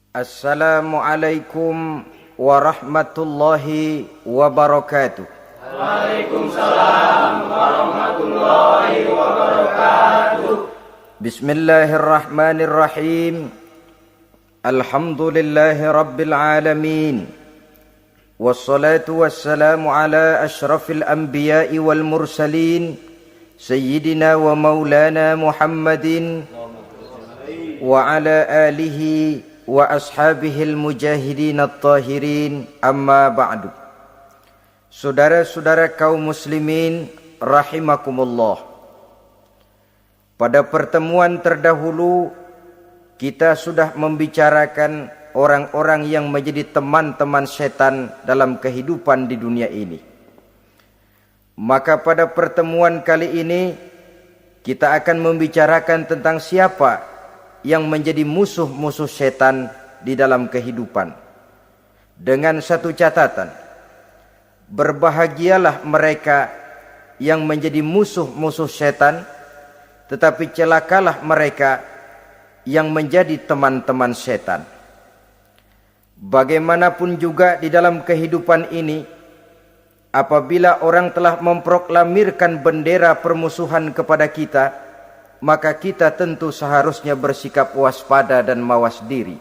Assalamualaikum warahmatullahi wabarakatuh. Waalaikumsalam warahmatullahi wabarakatuh. Bismillahirrahmanirrahim. Alhamdulillahi rabbil alamin. Wassalatu wassalamu ala ashrafil anbiya'i wal mursalin Sayyidina wa maulana Muhammadin wa ala alihi wa ashabihil mujahidin at-tahirin, amma ba'du. Saudara-saudara kaum muslimin rahimakumullah. Pada pertemuan terdahulu kita sudah membicarakan orang-orang yang menjadi teman-teman setan dalam kehidupan di dunia ini. Maka pada pertemuan kali ini kita akan membicarakan tentang siapa yang menjadi musuh-musuh setan di dalam kehidupan. Dengan satu catatan, berbahagialah mereka yang menjadi musuh-musuh setan, tetapi celakalah mereka yang menjadi teman-teman setan. Bagaimanapun juga di dalam kehidupan ini, apabila orang telah memproklamirkan bendera permusuhan kepada kita, maka kita tentu seharusnya bersikap waspada dan mawas diri.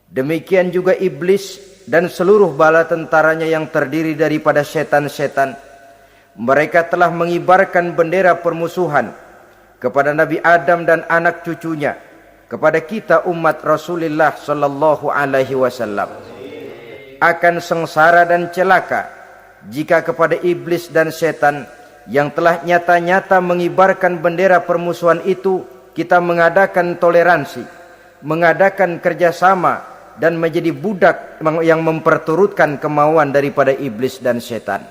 Demikian juga iblis dan seluruh bala tentaranya yang terdiri daripada setan-setan. Mereka telah mengibarkan bendera permusuhan kepada Nabi Adam dan anak cucunya, kepada kita umat Rasulullah sallallahu alaihi wasallam. Akan sengsara dan celaka jika kepada iblis dan setan yang telah nyata-nyata mengibarkan bendera permusuhan itu kita mengadakan toleransi, mengadakan kerjasama, dan menjadi budak yang memperturutkan kemauan daripada iblis dan setan.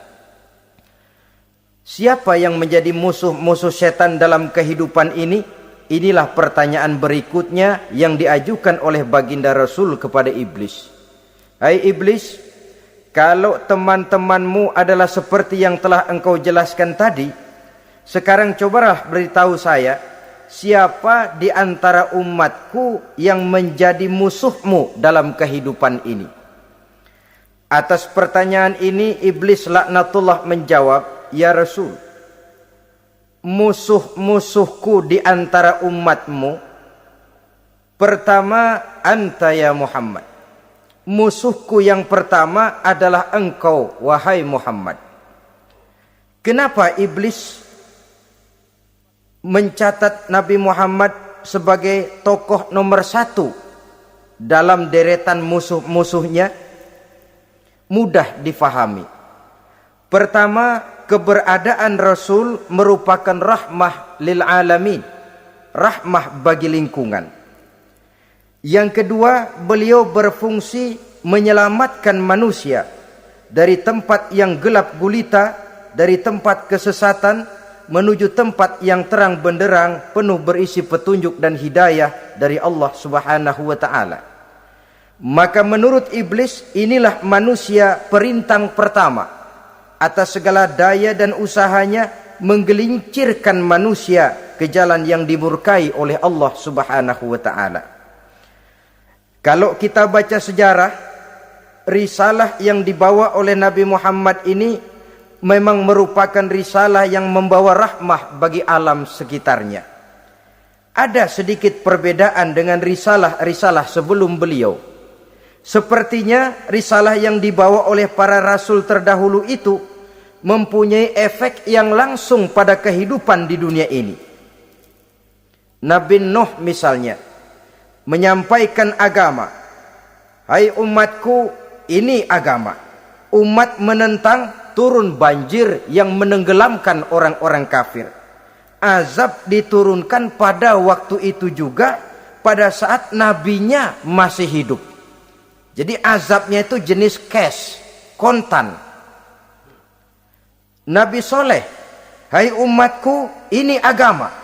Siapa yang menjadi musuh-musuh setan dalam kehidupan ini? Inilah pertanyaan berikutnya yang diajukan oleh baginda Rasul kepada iblis. Hai iblis, kalau teman-temanmu adalah seperti yang telah engkau jelaskan tadi, sekarang cobalah beritahu saya, siapa di antara umatku yang menjadi musuhmu dalam kehidupan ini? Atas pertanyaan ini, iblis laknatullah menjawab, ya Rasul, musuh-musuhku di antara umatmu, pertama, anta ya Muhammad. Musuhku yang pertama adalah engkau, wahai Muhammad. Kenapa iblis mencatat Nabi Muhammad sebagai tokoh nomor satu dalam deretan musuh-musuhnya? Mudah difahami. Pertama, keberadaan Rasul merupakan rahmah lil alamin, rahmah bagi lingkungan. Yang kedua, beliau berfungsi menyelamatkan manusia dari tempat yang gelap gulita, dari tempat kesesatan menuju tempat yang terang benderang, penuh berisi petunjuk dan hidayah dari Allah Subhanahu wa taala. Maka menurut iblis, inilah manusia perintang pertama atas segala daya dan usahanya menggelincirkan manusia ke jalan yang dimurkai oleh Allah Subhanahu wa taala. Kalau kita baca sejarah, risalah yang dibawa oleh Nabi Muhammad ini memang merupakan risalah yang membawa rahmah bagi alam sekitarnya. Ada sedikit perbedaan dengan risalah-risalah sebelum beliau. Sepertinya risalah yang dibawa oleh para rasul terdahulu itu mempunyai efek yang langsung pada kehidupan di dunia ini. Nabi Nuh misalnya menyampaikan agama. Hai umatku, ini agama. Umat menentang, turun banjir yang menenggelamkan orang-orang kafir. Azab diturunkan pada waktu itu juga, pada saat nabinya masih hidup. Jadi azabnya itu jenis cash, kontan. Nabi Soleh, hai umatku, ini agama.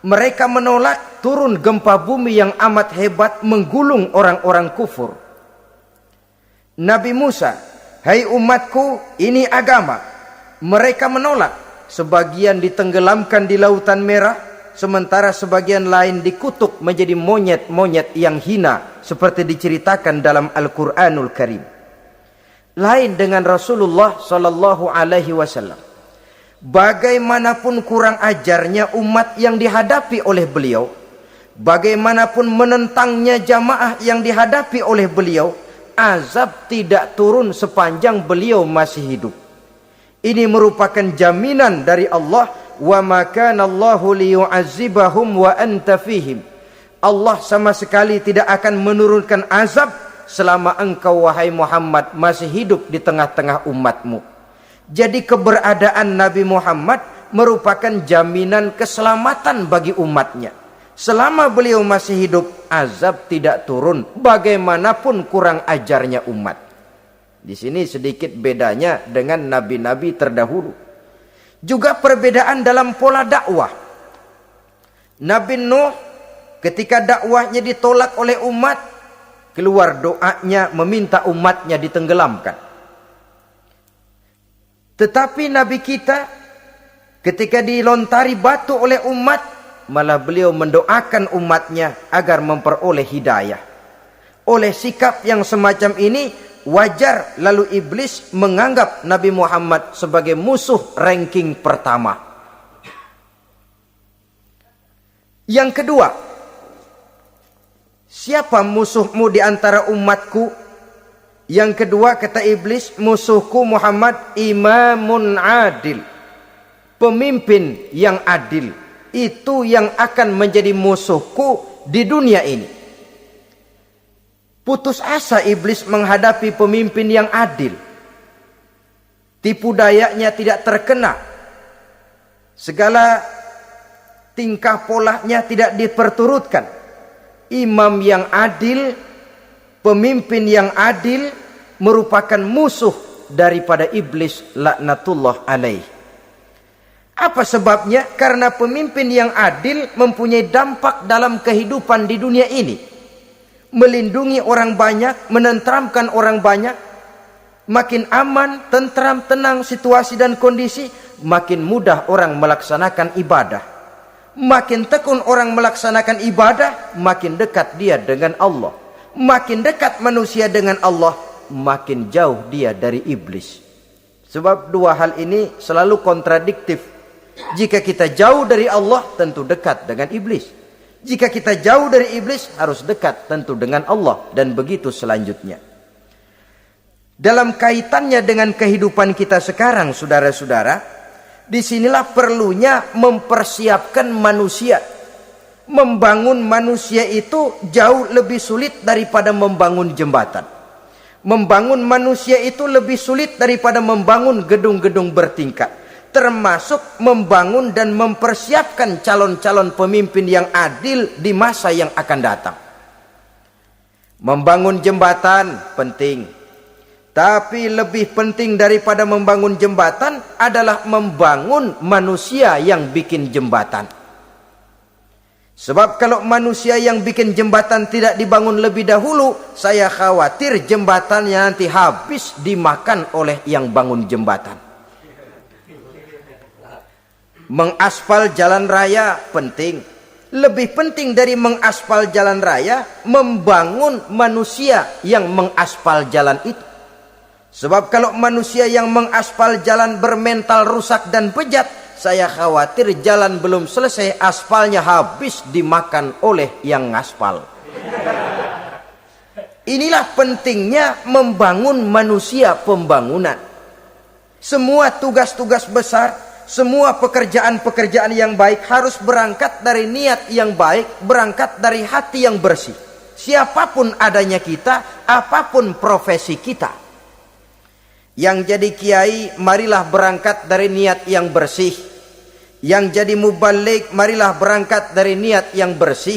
Mereka menolak, turun gempa bumi yang amat hebat menggulung orang-orang kufur. Nabi Musa, hai umatku, ini agama. Mereka menolak, sebagian ditenggelamkan di Lautan Merah, sementara sebagian lain dikutuk menjadi monyet-monyet yang hina seperti diceritakan dalam Al-Qur'anul Karim. Lain dengan Rasulullah sallallahu alaihi wasallam. Bagaimanapun kurang ajarnya umat yang dihadapi oleh beliau, bagaimanapun menentangnya jamaah yang dihadapi oleh beliau, azab tidak turun sepanjang beliau masih hidup. Ini merupakan jaminan dari Allah, wa ma kana Allahu liyu'azzibahum wa anta fihim. Allah sama sekali tidak akan menurunkan azab selama engkau wahai Muhammad masih hidup di tengah-tengah umatmu. Jadi keberadaan Nabi Muhammad merupakan jaminan keselamatan bagi umatnya. Selama beliau masih hidup, azab tidak turun bagaimanapun kurang ajarnya umat. Di sini sedikit bedanya dengan nabi-nabi terdahulu. Juga perbedaan dalam pola dakwah. Nabi Nuh ketika dakwahnya ditolak oleh umat, keluar doanya meminta umatnya ditenggelamkan. Tetapi Nabi kita ketika dilontari batu oleh umat, malah beliau mendoakan umatnya agar memperoleh hidayah. Oleh sikap yang semacam ini, wajar lalu iblis menganggap Nabi Muhammad sebagai musuh ranking pertama. Yang kedua, siapa musuhmu di antara umatku? Yang kedua kata iblis, musuhku Muhammad imamun adil. Pemimpin yang adil. Itu yang akan menjadi musuhku di dunia ini. Putus asa iblis menghadapi pemimpin yang adil. Tipu dayanya tidak terkena. Segala tingkah polanya tidak diperturutkan. Imam yang adil, pemimpin yang adil merupakan musuh daripada iblis laknatullah alaih. Apa sebabnya? Karena pemimpin yang adil mempunyai dampak dalam kehidupan di dunia ini. Melindungi orang banyak, menenteramkan orang banyak. Makin aman, tentram, tenang situasi dan kondisi, makin mudah orang melaksanakan ibadah. Makin tekun orang melaksanakan ibadah, makin dekat dia dengan Allah. Makin dekat manusia dengan Allah, makin jauh dia dari iblis. Sebab dua hal ini selalu kontradiktif. Jika kita jauh dari Allah, tentu dekat dengan iblis. Jika kita jauh dari iblis, harus dekat tentu dengan Allah. Dan begitu selanjutnya. Dalam kaitannya dengan kehidupan kita sekarang, saudara-saudara, disinilah perlunya mempersiapkan manusia. Membangun manusia itu jauh lebih sulit daripada membangun jembatan. Membangun manusia itu lebih sulit daripada membangun gedung-gedung bertingkat. Termasuk membangun dan mempersiapkan calon-calon pemimpin yang adil di masa yang akan datang. Membangun jembatan penting. Tapi lebih penting daripada membangun jembatan adalah membangun manusia yang bikin jembatan. Sebab kalau manusia yang bikin jembatan tidak dibangun lebih dahulu, saya khawatir jembatannya nanti habis dimakan oleh yang bangun jembatan. Mengaspal jalan raya penting. Lebih penting dari mengaspal jalan raya, membangun manusia yang mengaspal jalan itu. Sebab kalau manusia yang mengaspal jalan bermental rusak dan bejat, saya khawatir jalan belum selesai, aspalnya habis dimakan oleh yang ngaspal. Inilah pentingnya membangun manusia pembangunan. Semua tugas-tugas besar, semua pekerjaan-pekerjaan yang baik harus berangkat dari niat yang baik, berangkat dari hati yang bersih. Siapapun adanya kita, apapun profesi kita. Yang jadi kiai, marilah berangkat dari niat yang bersih. Yang jadi mubaligh, marilah berangkat dari niat yang bersih.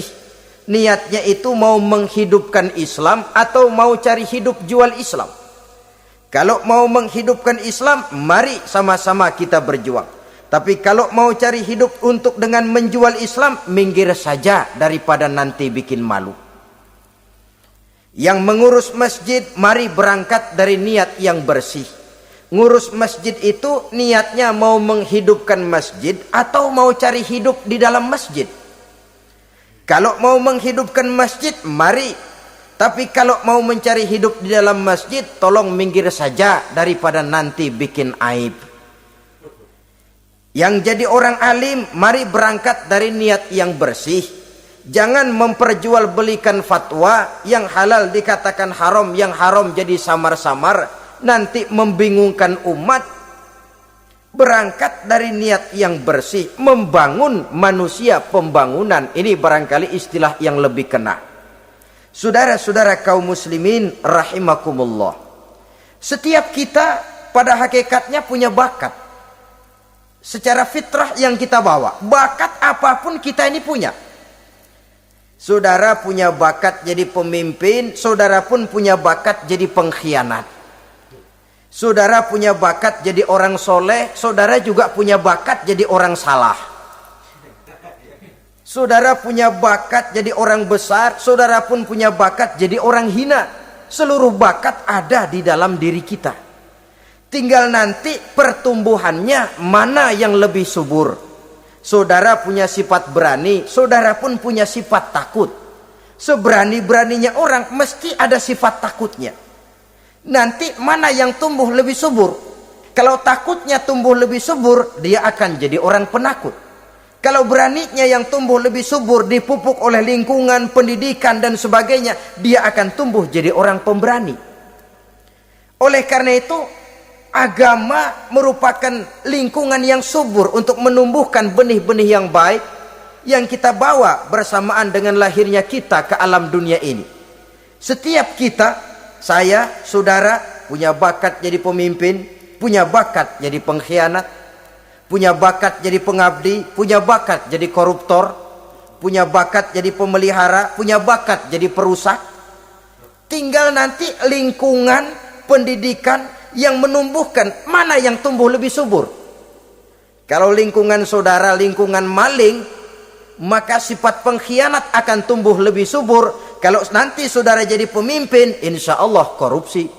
Niatnya itu mau menghidupkan Islam atau mau cari hidup jual Islam. Kalau mau menghidupkan Islam, mari sama-sama kita berjuang. Tapi kalau mau cari hidup untuk dengan menjual Islam, minggir saja daripada nanti bikin malu. Yang mengurus masjid, mari berangkat dari niat yang bersih. Ngurus masjid itu niatnya mau menghidupkan masjid atau mau cari hidup di dalam masjid. Kalau mau menghidupkan masjid, mari. Tapi kalau mau mencari hidup di dalam masjid, tolong minggir saja daripada nanti bikin aib. Yang jadi orang alim, mari berangkat dari niat yang bersih. Jangan memperjualbelikan fatwa, yang halal dikatakan haram, yang haram jadi samar-samar, nanti membingungkan umat. Berangkat dari niat yang bersih, membangun manusia, pembangunan. Ini barangkali istilah yang lebih kena. Saudara-saudara kaum muslimin rahimakumullah. Setiap kita pada hakikatnya punya bakat. Secara fitrah yang kita bawa, bakat apapun kita ini punya. Saudara punya bakat jadi pemimpin, saudara pun punya bakat jadi pengkhianat. Saudara punya bakat jadi orang soleh, saudara juga punya bakat jadi orang salah. Saudara punya bakat jadi orang besar, saudara pun punya bakat jadi orang hina. Seluruh bakat ada di dalam diri kita. Tinggal nanti pertumbuhannya mana yang lebih subur. Saudara punya sifat berani, saudara pun punya sifat takut. Seberani-beraninya orang mesti ada sifat takutnya. Nanti mana yang tumbuh lebih subur? Kalau takutnya tumbuh lebih subur, dia akan jadi orang penakut. Kalau beraninya yang tumbuh lebih subur, dipupuk oleh lingkungan, pendidikan dan sebagainya, dia akan tumbuh jadi orang pemberani. Oleh karena itu, agama merupakan lingkungan yang subur untuk menumbuhkan benih-benih yang baik yang kita bawa bersamaan dengan lahirnya kita ke alam dunia ini. Setiap kita, saya, saudara, punya bakat jadi pemimpin, punya bakat jadi pengkhianat, punya bakat jadi pengabdi, punya bakat jadi koruptor, punya bakat jadi pemelihara, punya bakat jadi perusak. Tinggal nanti lingkungan pendidikan yang menumbuhkan mana yang tumbuh lebih subur. Kalau lingkungan saudara lingkungan maling, maka sifat pengkhianat akan tumbuh lebih subur. Kalau nanti saudara jadi pemimpin, insya Allah korupsi.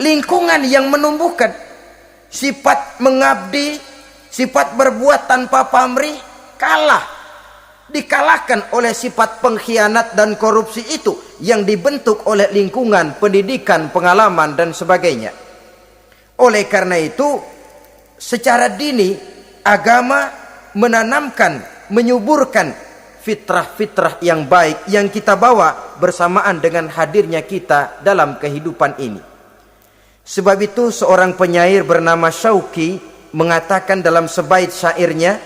Lingkungan yang menumbuhkan sifat mengabdi, sifat berbuat tanpa pamrih, dikalahkan oleh sifat pengkhianat dan korupsi itu yang dibentuk oleh lingkungan, pendidikan, pengalaman dan sebagainya. Oleh karena itu, secara dini agama menanamkan, menyuburkan fitrah-fitrah yang baik yang kita bawa bersamaan dengan hadirnya kita dalam kehidupan ini. Sebab itu seorang penyair bernama Syauqi mengatakan dalam sebaik syairnya,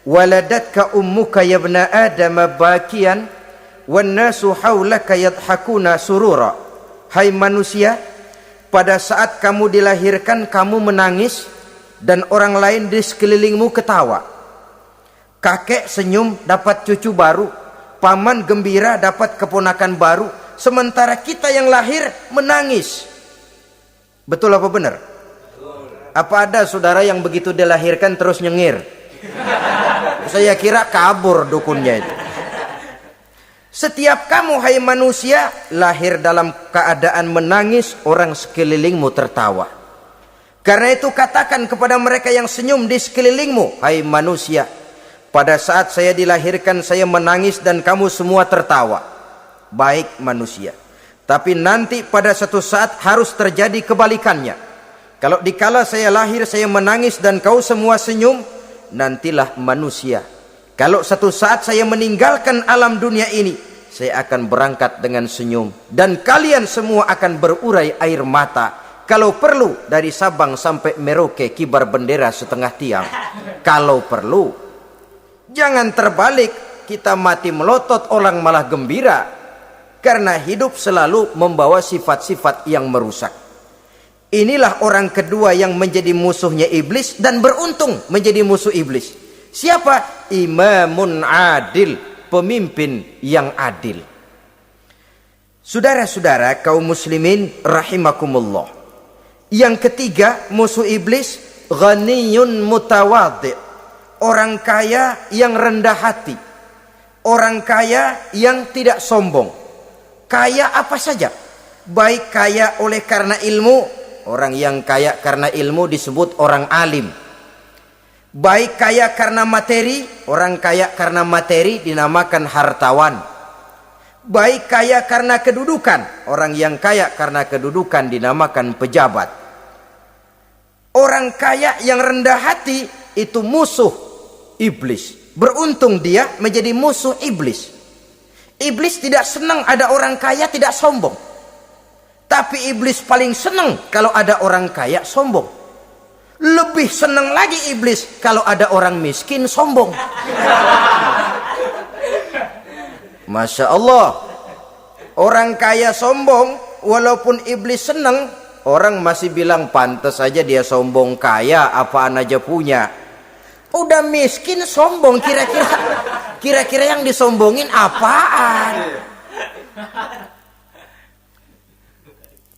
waladatka ummuka ya ibna adam bakian wan nasu haulaka yadhakuna surura. Hai manusia, pada saat kamu dilahirkan kamu menangis dan orang lain di sekelilingmu ketawa. Kakek senyum dapat cucu baru, paman gembira dapat keponakan baru, sementara kita yang lahir menangis. Betul apa benar? Apa ada saudara yang begitu dilahirkan terus nyengir? Saya kira kabur dukunnya itu. Setiap kamu hai manusia lahir dalam keadaan menangis, orang sekelilingmu tertawa. Karena itu katakan kepada mereka yang senyum di sekelilingmu, hai manusia, pada saat saya dilahirkan saya menangis dan kamu semua tertawa. Baik manusia. Tapi nanti pada satu saat harus terjadi kebalikannya. Kalau dikala saya lahir saya menangis dan kau semua senyum, nantilah manusia. Kalau satu saat saya meninggalkan alam dunia ini, saya akan berangkat dengan senyum. Dan kalian semua akan berurai air mata. Kalau perlu dari Sabang sampai Merauke kibar bendera setengah tiang. Kalau perlu. Jangan terbalik, kita mati melotot orang malah gembira. Karena hidup selalu membawa sifat-sifat yang merusak. Inilah orang kedua yang menjadi musuhnya iblis dan beruntung menjadi musuh iblis. Siapa? Imamun adil, pemimpin yang adil. Saudara-saudara kaum muslimin rahimakumullah. Yang ketiga musuh iblis, ghaniyun mutawadhi, orang kaya yang rendah hati, orang kaya yang tidak sombong. Kaya apa saja, Baik kaya oleh karena ilmu, orang yang kaya karena ilmu disebut orang alim. Baik kaya karena materi, orang kaya karena materi dinamakan hartawan. Baik kaya karena kedudukan, orang yang kaya karena kedudukan dinamakan pejabat. Orang kaya yang rendah hati itu musuh iblis. Beruntung dia menjadi musuh iblis. Iblis tidak senang ada orang kaya tidak sombong. Tapi iblis paling senang kalau ada orang kaya sombong. Lebih senang lagi iblis kalau ada orang miskin sombong. Masya Allah. Orang kaya sombong, walaupun iblis senang, orang masih bilang pantas saja dia sombong, kaya apaan aja punya. Udah miskin sombong, kira-kira yang disombongin apaan?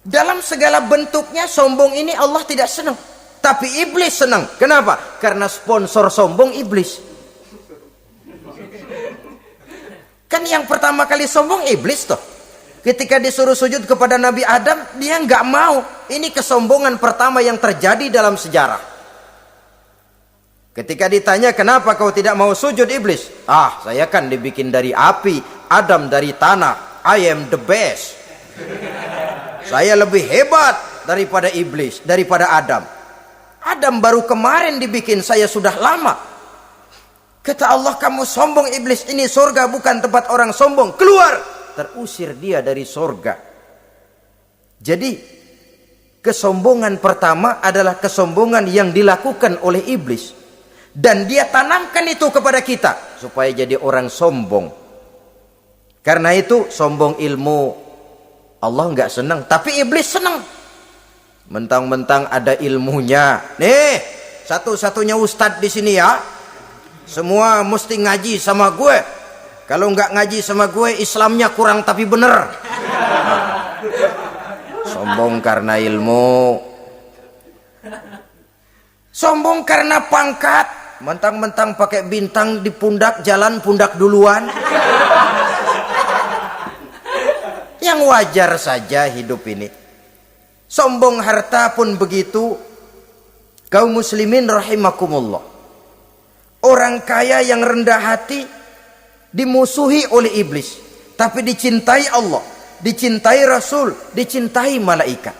Dalam segala bentuknya sombong ini Allah tidak senang, tapi iblis senang. Kenapa? Karena sponsor sombong iblis. Kan yang pertama kali sombong iblis toh. Ketika disuruh sujud kepada Nabi Adam, dia nggak mau. Ini kesombongan pertama yang terjadi dalam sejarah. Ketika ditanya, kenapa kau tidak mau sujud iblis? Ah, saya kan dibikin dari api, Adam dari tanah. I am the best. Saya lebih hebat daripada iblis, daripada Adam. Adam baru kemarin dibikin, saya sudah lama. Kata Allah, kamu sombong iblis, ini surga bukan tempat orang sombong. Keluar! Terusir dia dari surga. Jadi, kesombongan pertama adalah kesombongan yang dilakukan oleh iblis. Dan dia tanamkan itu kepada kita supaya jadi orang sombong. Karena itu sombong ilmu Allah nggak senang, tapi iblis senang. Mentang-mentang ada ilmunya. Nih, satu-satunya ustadz di sini ya. Semua mesti ngaji sama gue. Kalau nggak ngaji sama gue, Islamnya kurang tapi bener. Sombong karena ilmu. Sombong karena pangkat. Mentang-mentang pakai bintang di pundak, jalan pundak duluan. Yang wajar saja hidup ini. Sombong harta pun begitu. Kaum muslimin rahimakumullah. Orang kaya yang rendah hati dimusuhi oleh iblis, tapi dicintai Allah, dicintai Rasul, dicintai malaikat.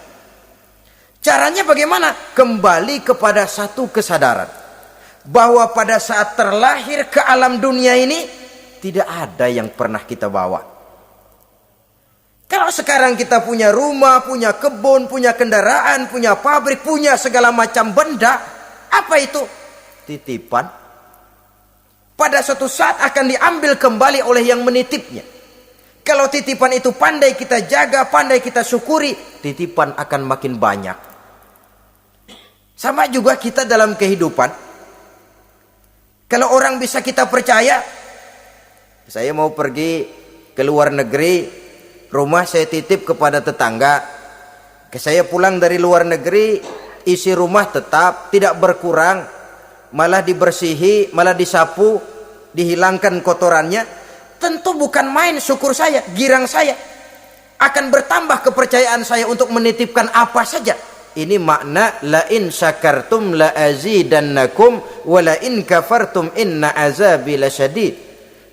Caranya bagaimana? Kembali kepada satu kesadaran bahwa pada saat terlahir ke alam dunia ini tidak ada yang pernah kita bawa. Kalau sekarang kita punya rumah, punya kebun, punya kendaraan, punya pabrik, punya segala macam benda, apa itu? Titipan. Pada suatu saat akan diambil kembali oleh yang menitipnya. Kalau titipan itu pandai kita jaga, pandai kita syukuri, titipan akan makin banyak. Sama juga kita dalam kehidupan. Kalau orang bisa kita percaya, saya mau pergi ke luar negeri, rumah saya titip kepada tetangga. Saya pulang dari luar negeri, isi rumah tetap, tidak berkurang, malah dibersihi, malah disapu, dihilangkan kotorannya. Tentu bukan main syukur saya, girang saya. Akan bertambah kepercayaan saya untuk menitipkan apa saja. Ini makna la in syakartum la azidannakum wa la in kafartum inna azabi lasyadid.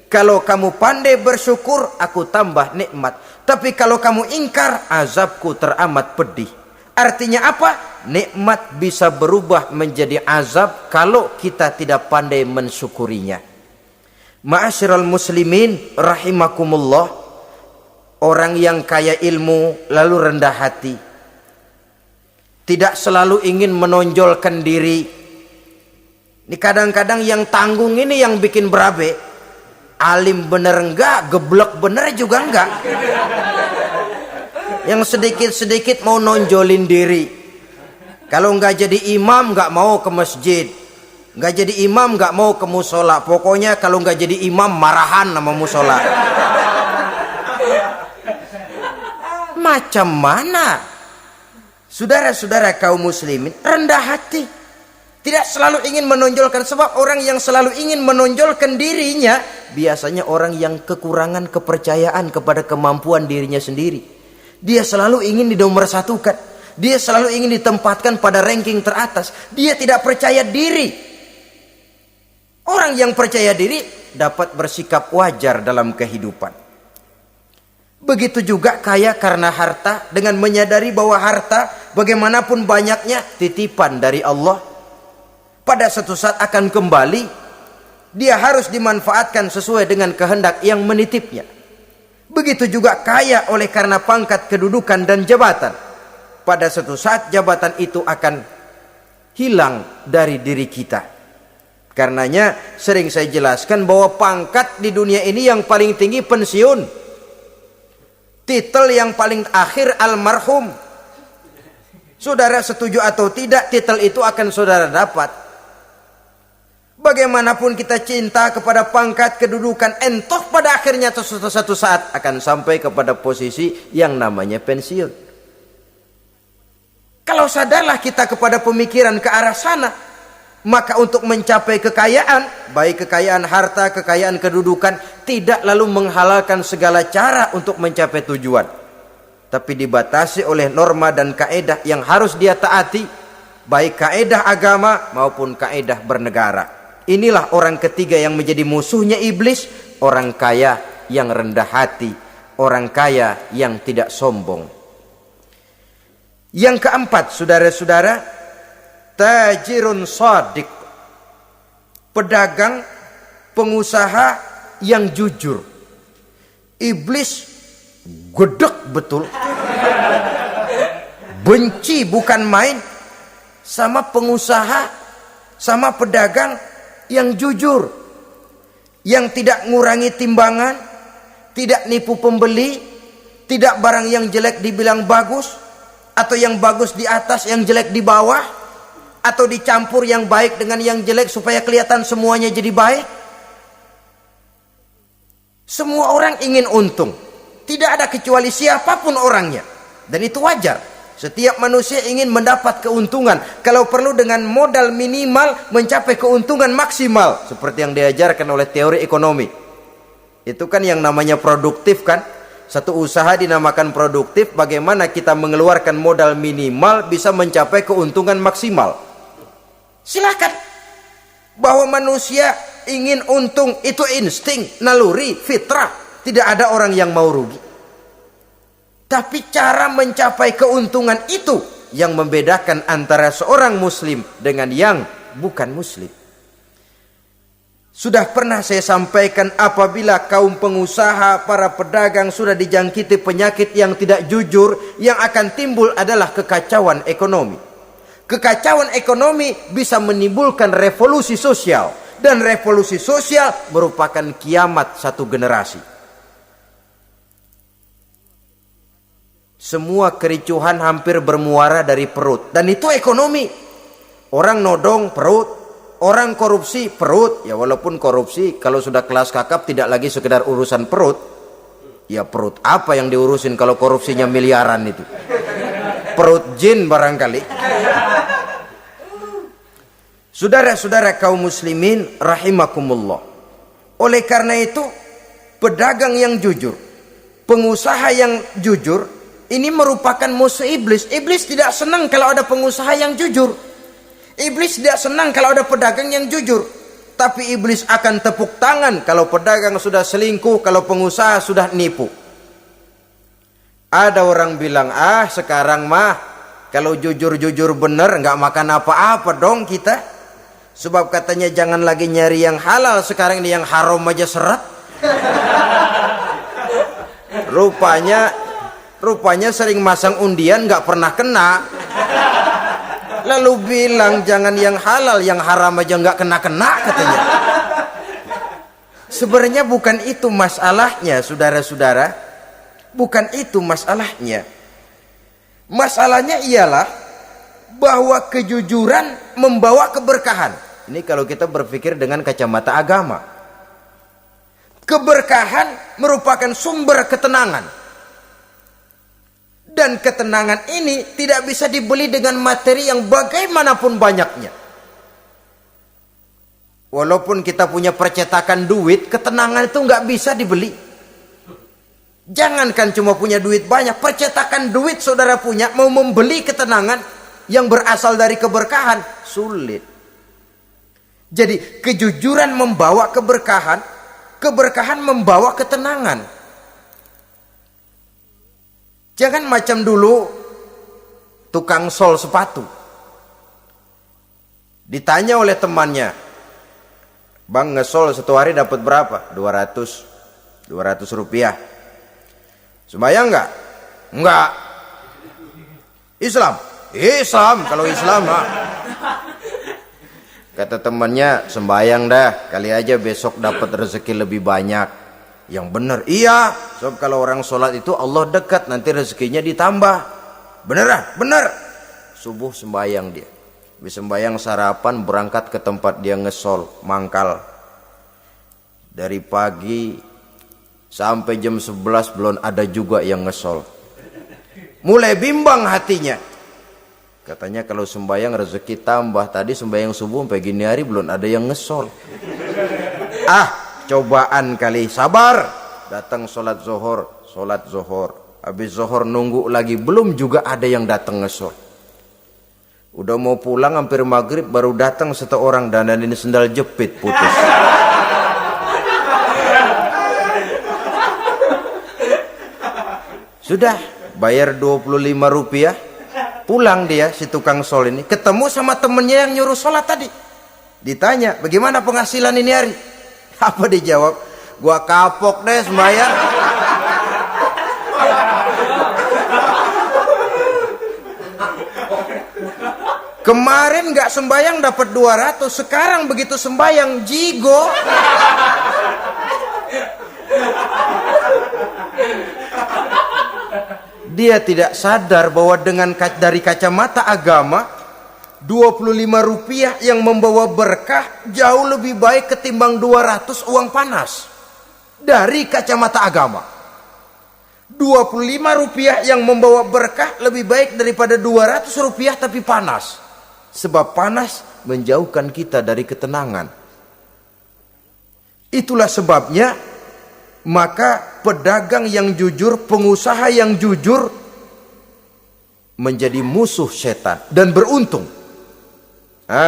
Kalau kamu pandai bersyukur, aku tambah nikmat. Tapi kalau kamu ingkar, azabku teramat pedih. Artinya apa? Nikmat bisa berubah menjadi azab kalau kita tidak pandai mensyukurinya. Ma'asyiral muslimin rahimakumullah. Orang yang kaya ilmu lalu rendah hati, tidak selalu ingin menonjolkan diri. Ini kadang-kadang yang tanggung ini yang bikin berabe. Alim bener enggak, geblek bener juga enggak. Yang sedikit-sedikit mau nonjolin diri. Kalau enggak jadi imam enggak mau ke masjid. Enggak jadi imam enggak mau ke musola. Pokoknya kalau enggak jadi imam marahan sama musola. Macam mana? Saudara-saudara kaum muslimin, rendah hati. Tidak selalu ingin menonjolkan, sebab orang yang selalu ingin menonjolkan dirinya biasanya orang yang kekurangan kepercayaan kepada kemampuan dirinya sendiri. Dia selalu ingin dinomorsatukan. Dia selalu ingin ditempatkan pada ranking teratas. Dia tidak percaya diri. Orang yang percaya diri dapat bersikap wajar dalam kehidupan. Begitu juga kaya karena harta, dengan menyadari bahwa harta bagaimanapun banyaknya titipan dari Allah. Pada suatu saat akan kembali. Dia harus dimanfaatkan sesuai dengan kehendak yang menitipnya. Begitu juga kaya oleh karena pangkat, kedudukan, dan jabatan. Pada suatu saat jabatan itu akan hilang dari diri kita. Karenanya sering saya jelaskan bahwa pangkat di dunia ini yang paling tinggi pensiun. Titel yang paling akhir almarhum. Saudara setuju atau tidak, titel itu akan saudara dapat. Bagaimanapun kita cinta kepada pangkat, kedudukan, entah pada akhirnya satu saat akan sampai kepada posisi yang namanya pensiun. Kalau sadarlah kita kepada pemikiran ke arah sana, maka untuk mencapai kekayaan, baik kekayaan harta, kekayaan kedudukan, tidak lalu menghalalkan segala cara untuk mencapai tujuan. Tapi dibatasi oleh norma dan kaedah yang harus dia taati, baik kaedah agama maupun kaedah bernegara. Inilah orang ketiga yang menjadi musuhnya iblis, orang kaya yang rendah hati, orang kaya yang tidak sombong. Yang keempat, saudara-saudara, tajirun shadiq, pedagang, pengusaha yang jujur. Iblis gedek betul, benci bukan main sama pengusaha, sama pedagang yang jujur, yang tidak ngurangi timbangan, tidak nipu pembeli, tidak barang yang jelek dibilang bagus, atau yang bagus di atas yang jelek di bawah, atau dicampur yang baik dengan yang jelek supaya kelihatan semuanya jadi baik. Semua orang ingin untung, tidak ada kecuali siapapun orangnya, dan itu wajar. Setiap manusia ingin mendapat keuntungan, kalau perlu dengan modal minimal mencapai keuntungan maksimal, seperti yang diajarkan oleh teori ekonomi. Itu kan yang namanya produktif kan. Satu usaha dinamakan produktif, bagaimana kita mengeluarkan modal minimal bisa mencapai keuntungan maksimal. Silakan. Bahwa manusia ingin untung itu insting, naluri, fitrah. Tidak ada orang yang mau rugi. Tapi cara mencapai keuntungan itu yang membedakan antara seorang muslim dengan yang bukan muslim. Sudah pernah saya sampaikan, apabila kaum pengusaha, para pedagang sudah dijangkiti penyakit yang tidak jujur, yang akan timbul adalah kekacauan ekonomi. Kekacauan ekonomi bisa menimbulkan revolusi sosial, dan revolusi sosial merupakan kiamat satu generasi. Semua kericuhan hampir bermuara dari perut, dan itu ekonomi. Orang nodong perut, orang korupsi perut. Ya walaupun korupsi kalau sudah kelas kakap tidak lagi sekedar urusan perut. Ya perut apa yang diurusin kalau korupsinya miliaran itu? Perut jin barangkali. Saudara-saudara kaum muslimin rahimakumullah. Oleh karena itu, pedagang yang jujur, pengusaha yang jujur, ini merupakan musuh iblis. Iblis tidak senang kalau ada pengusaha yang jujur. Iblis tidak senang kalau ada pedagang yang jujur. Tapi iblis akan tepuk tangan kalau pedagang sudah selingkuh, kalau pengusaha sudah nipu. Ada orang bilang, sekarang mah kalau jujur-jujur bener nggak makan apa-apa dong kita. Sebab katanya jangan lagi nyari yang halal, sekarang ini yang haram aja seret. Rupanya sering masang undian nggak pernah kena. Lalu bilang jangan yang halal, yang haram aja nggak kena-kena katanya. Sebenarnya bukan itu masalahnya, saudara-saudara. Bukan itu masalahnya. Masalahnya ialah bahwa kejujuran membawa keberkahan. Ini kalau kita berpikir dengan kacamata agama. Keberkahan merupakan sumber ketenangan. Dan ketenangan ini tidak bisa dibeli dengan materi yang bagaimanapun banyaknya. Walaupun kita punya percetakan duit, ketenangan itu nggak bisa dibeli. Jangankan cuma punya duit banyak, percetakan duit saudara punya, mau membeli ketenangan yang berasal dari keberkahan, sulit. Jadi kejujuran membawa keberkahan, keberkahan membawa ketenangan. Jangan macam dulu tukang sol sepatu. Ditanya oleh temannya, "Bang, ngesol satu hari dapat berapa?" 200 rupiah. Sembayang enggak? Enggak. Islam? Islam, kalau Islam mah. Kata temannya, "Sembayang dah, kali aja besok dapat rezeki lebih banyak." Yang benar, iya. Sebab kalau orang sholat itu Allah dekat, nanti rezekinya ditambah. Bener ah? Bener. Subuh sembayang dia. Habis sembayang sarapan, berangkat ke tempat dia ngesol, mangkal. Dari pagi sampai jam 11 belum ada juga yang ngesol. Mulai bimbang hatinya. Katanya kalau sembayang rezeki tambah. Tadi sembayang subuh sampai gini hari belum ada yang ngesol. Cobaan kali, sabar. Datang sholat zohor. Habis zohor nunggu lagi, belum juga ada yang datang ngesol. Udah mau pulang hampir maghrib, baru datang satu orang dandanin sendal jepit putus. Sudah bayar 25 rupiah, pulang dia si tukang sol ini, ketemu sama temennya yang nyuruh sholat tadi. Ditanya, "Bagaimana penghasilan ini hari?" Apa dijawab? "Gua kapok deh sembahyang." Kemarin nggak sembahyang dapat 200, sekarang begitu sembahyang jigo. Dia tidak sadar bahwa dengan dari kacamata agama, 25 rupiah yang membawa berkah jauh lebih baik ketimbang 200 uang panas. Dari kacamata agama, 25 rupiah yang membawa berkah lebih baik daripada 200 rupiah tapi panas. Sebab panas menjauhkan kita dari ketenangan. Itulah sebabnya maka pedagang yang jujur, pengusaha yang jujur menjadi musuh setan dan beruntung.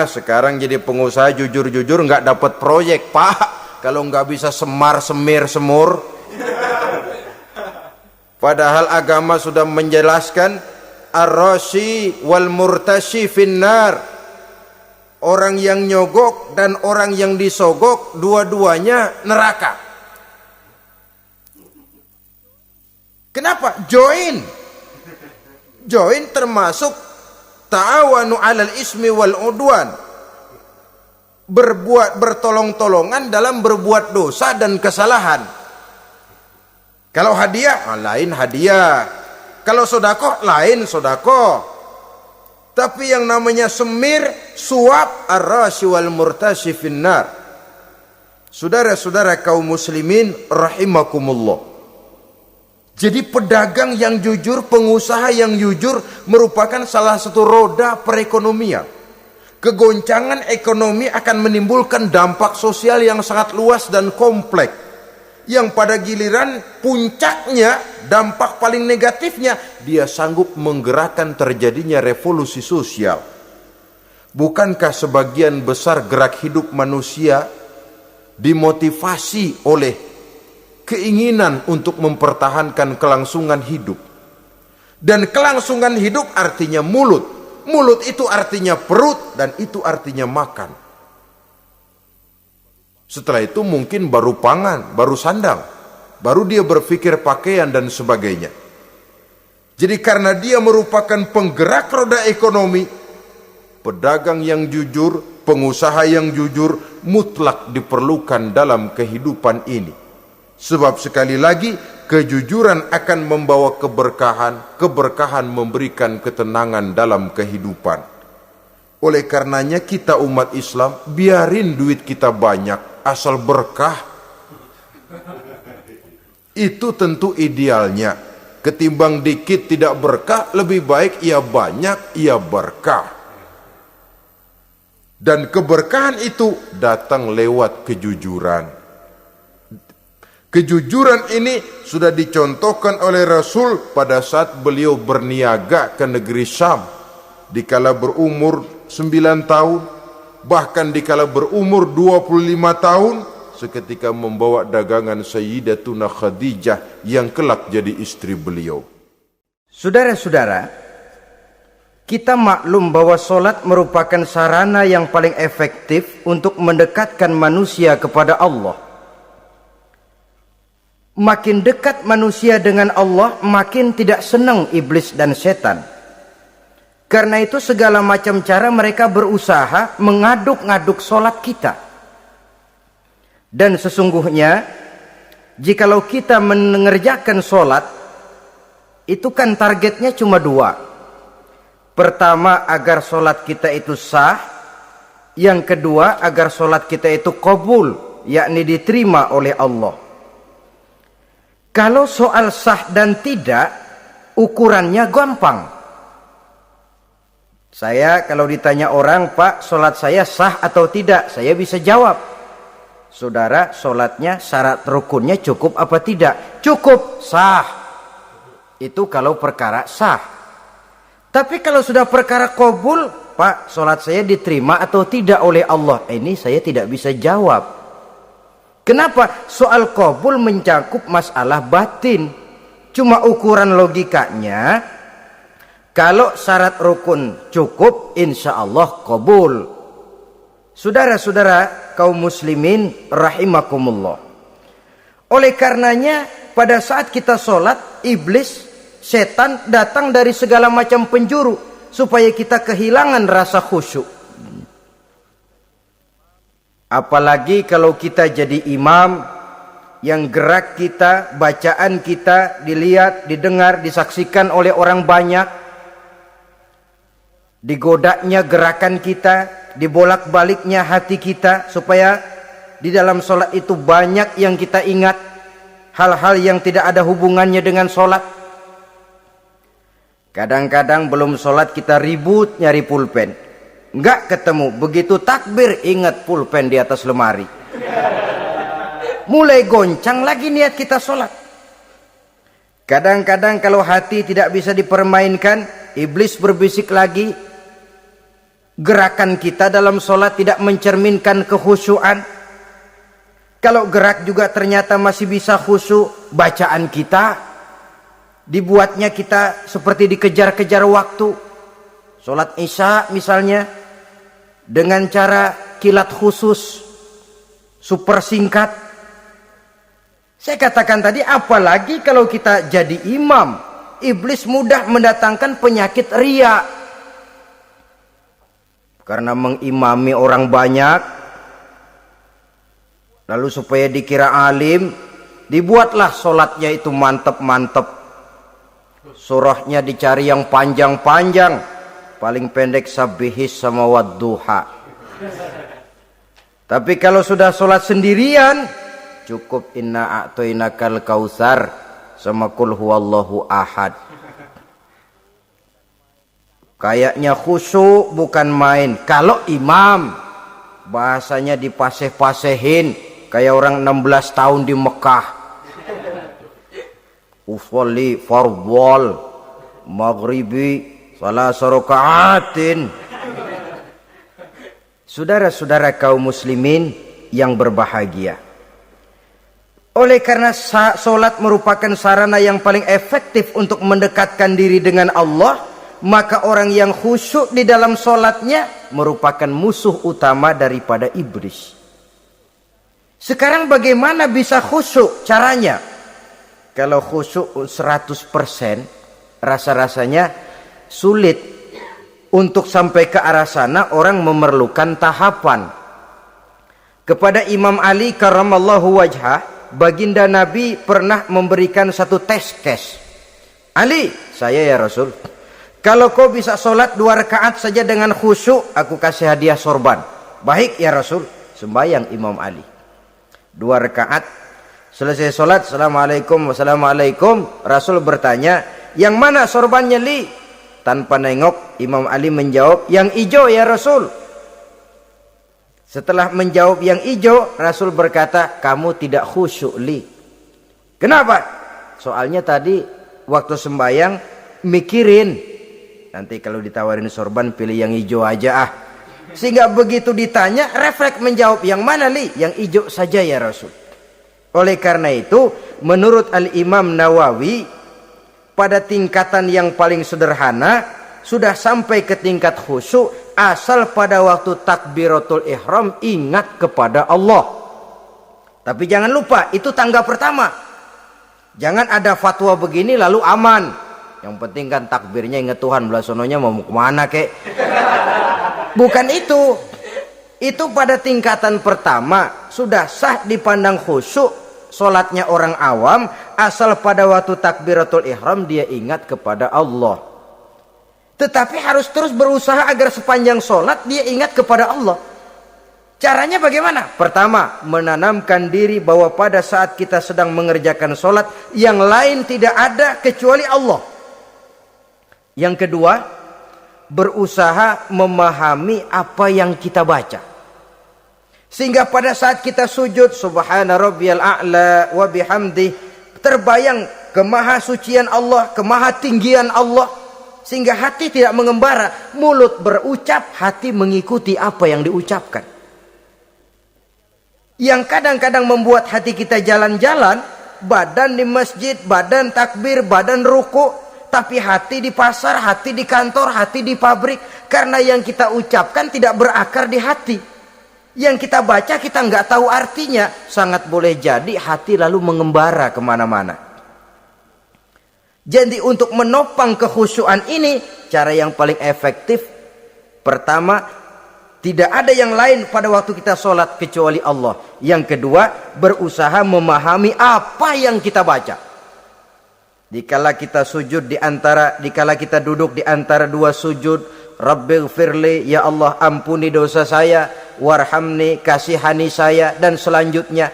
Sekarang jadi pengusaha jujur-jujur nggak dapat proyek, Pak. Kalau nggak bisa semur. Padahal agama sudah menjelaskan ar-rashi wal murtashi finnar. Orang yang nyogok dan orang yang disogok dua-duanya neraka. Kenapa? Join termasuk ta'awanu 'alal ismi wal udwan. Bertolong-tolongan dalam berbuat dosa dan kesalahan. Kalau hadiah, lain hadiah. Kalau sedekah, lain sedekah. Tapi yang namanya semir, suap, ar-rashi wal murtashi finnar. Saudara-saudara kaum muslimin rahimakumullah. Jadi pedagang yang jujur, pengusaha yang jujur merupakan salah satu roda perekonomian. Kegoncangan ekonomi akan menimbulkan dampak sosial yang sangat luas dan kompleks. Yang pada giliran puncaknya, dampak paling negatifnya, dia sanggup menggerakkan terjadinya revolusi sosial. Bukankah sebagian besar gerak hidup manusia dimotivasi oleh keinginan untuk mempertahankan kelangsungan hidup? Dan kelangsungan hidup artinya mulut. Mulut itu artinya perut, dan itu artinya makan. Setelah itu mungkin baru pangan, baru sandang, baru dia berpikir pakaian dan sebagainya. Jadi karena dia merupakan penggerak roda ekonomi, pedagang yang jujur, pengusaha yang jujur mutlak diperlukan dalam kehidupan ini. Sebab sekali lagi, kejujuran akan membawa keberkahan, keberkahan memberikan ketenangan dalam kehidupan. Oleh karenanya kita umat Islam, biarin duit kita banyak, asal berkah. Itu tentu idealnya. Ketimbang dikit tidak berkah, lebih baik ia banyak, ia berkah. Dan keberkahan itu datang lewat kejujuran. Kejujuran ini sudah dicontohkan oleh Rasul pada saat beliau berniaga ke negeri Syam dikala berumur 9 tahun, bahkan dikala berumur 25 tahun seketika membawa dagangan Sayyidatuna Khadijah yang kelak jadi istri beliau. Saudara-saudara, kita maklum bahwa solat merupakan sarana yang paling efektif untuk mendekatkan manusia kepada Allah. Makin dekat manusia dengan Allah, makin tidak senang iblis dan setan. Karena itu segala macam cara mereka berusaha mengaduk-ngaduk solat kita. Dan sesungguhnya, jikalau kita mengerjakan solat, itu kan targetnya cuma 2. Pertama, agar solat kita itu sah. Yang kedua, agar solat kita itu qabul, yakni diterima oleh Allah. Kalau soal sah dan tidak, ukurannya gampang. Saya kalau ditanya orang, Pak, solat saya sah atau tidak? Saya bisa jawab. Saudara, solatnya syarat rukunnya cukup apa tidak? Cukup, sah. Itu kalau perkara sah. Tapi kalau sudah perkara qabul, Pak, solat saya diterima atau tidak oleh Allah? Ini saya tidak bisa jawab. Kenapa? Soal qabul mencakup masalah batin. Cuma ukuran logikanya, kalau syarat rukun cukup, insya Allah qabul. Saudara-saudara kaum muslimin rahimakumullah. Oleh karenanya, pada saat kita sholat, iblis, setan datang dari segala macam penjuru supaya kita kehilangan rasa khusyuk. Apalagi kalau kita jadi imam yang gerak kita, bacaan kita dilihat, didengar, disaksikan oleh orang banyak. Digodanya gerakan kita, dibolak-baliknya hati kita supaya di dalam sholat itu banyak yang kita ingat, hal-hal yang tidak ada hubungannya dengan sholat. Kadang-kadang belum sholat kita ribut nyari pulpen. Enggak ketemu, begitu takbir ingat pulpen di atas lemari. Mulai goncang lagi niat kita sholat. Kadang-kadang kalau hati tidak bisa dipermainkan, iblis berbisik lagi. Gerakan kita dalam sholat tidak mencerminkan kekhusyuan. Kalau gerak juga ternyata masih bisa khusyuk, bacaan kita dibuatnya kita seperti dikejar-kejar waktu. Sholat isya misalnya, dengan cara kilat khusus, super singkat. Saya katakan tadi, apalagi kalau kita jadi imam, iblis mudah mendatangkan penyakit riya. Karena mengimami orang banyak, lalu supaya dikira alim, dibuatlah sholatnya itu mantep-mantep. Surahnya dicari yang panjang-panjang. Paling pendek sabihis sama wadduha. Tapi kalau sudah sholat sendirian, cukup inna a'toinakal kausar sama kul huwallahu ahad. Kayaknya khusyuk bukan main. Kalau imam, bahasanya dipaseh-pasehin kayak orang 16 tahun di Mekah. Usolli fardhol maghribi salah sarokaatin. Saudara-saudara kaum muslimin yang berbahagia. Oleh karena solat merupakan sarana yang paling efektif untuk mendekatkan diri dengan Allah, maka orang yang khusyuk di dalam solatnya merupakan musuh utama daripada iblis. Sekarang bagaimana bisa khusyuk caranya? Kalau khusyuk 100%, rasa-rasanya sulit. Untuk sampai ke arah sana orang memerlukan tahapan. Kepada Imam Ali karramallahu wajhah, baginda Nabi pernah memberikan satu tes case. Ali, saya ya Rasul, kalau kau bisa sholat 2 rakaat saja dengan khusyuk, aku kasih hadiah sorban. Baik ya Rasul. Sembayang Imam Ali 2 rakaat, selesai sholat, assalamualaikum wassalamualaikum. Rasul bertanya, yang mana sorbannya Li? Tanpa nengok, Imam Ali menjawab, yang hijau ya Rasul. Setelah menjawab yang hijau, Rasul berkata, kamu tidak khusyuk Li. Kenapa? Soalnya tadi waktu sembahyang mikirin, nanti kalau ditawarin sorban pilih yang hijau aja ah. Sehingga begitu ditanya refleks menjawab, yang mana li? Yang hijau saja ya Rasul. Oleh karena itu menurut Al-Imam Nawawi, pada tingkatan yang paling sederhana sudah sampai ke tingkat khusyuk asal pada waktu takbiratul ihram ingat kepada Allah. Tapi jangan lupa itu tangga pertama. Jangan ada fatwa begini lalu aman. Yang penting kan takbirnya ingat Tuhan, belah sononya mau kemana kek. Bukan itu. Itu pada tingkatan pertama sudah sah dipandang khusyuk solatnya orang awam asal pada waktu takbiratul ihram dia ingat kepada Allah. Tetapi harus terus berusaha agar sepanjang solat dia ingat kepada Allah. Caranya bagaimana? Pertama, menanamkan diri bahwa pada saat kita sedang mengerjakan solat yang lain tidak ada kecuali Allah. Yang kedua, berusaha memahami apa yang kita baca. Sehingga pada saat kita sujud, subhana rabbiyal a'la wa bihamdi, terbayang kemahasucian Allah, kemahatinggian Allah. Sehingga hati tidak mengembara, mulut berucap, hati mengikuti apa yang diucapkan. Yang kadang-kadang membuat hati kita jalan-jalan, badan di masjid, badan takbir, badan ruku, tapi hati di pasar, hati di kantor, hati di pabrik. Karena yang kita ucapkan tidak berakar di hati. Yang kita baca kita nggak tahu artinya. Sangat boleh jadi hati lalu mengembara kemana-mana. Jadi untuk menopang kekhusyuan ini, cara yang paling efektif, pertama, tidak ada yang lain pada waktu kita sholat kecuali Allah. Yang kedua, berusaha memahami apa yang kita baca. Dikala kita sujud dikala kita duduk di antara dua sujud, Rabbighfirli, ya Allah ampuni dosa saya, warhamni, kasihani saya, dan selanjutnya.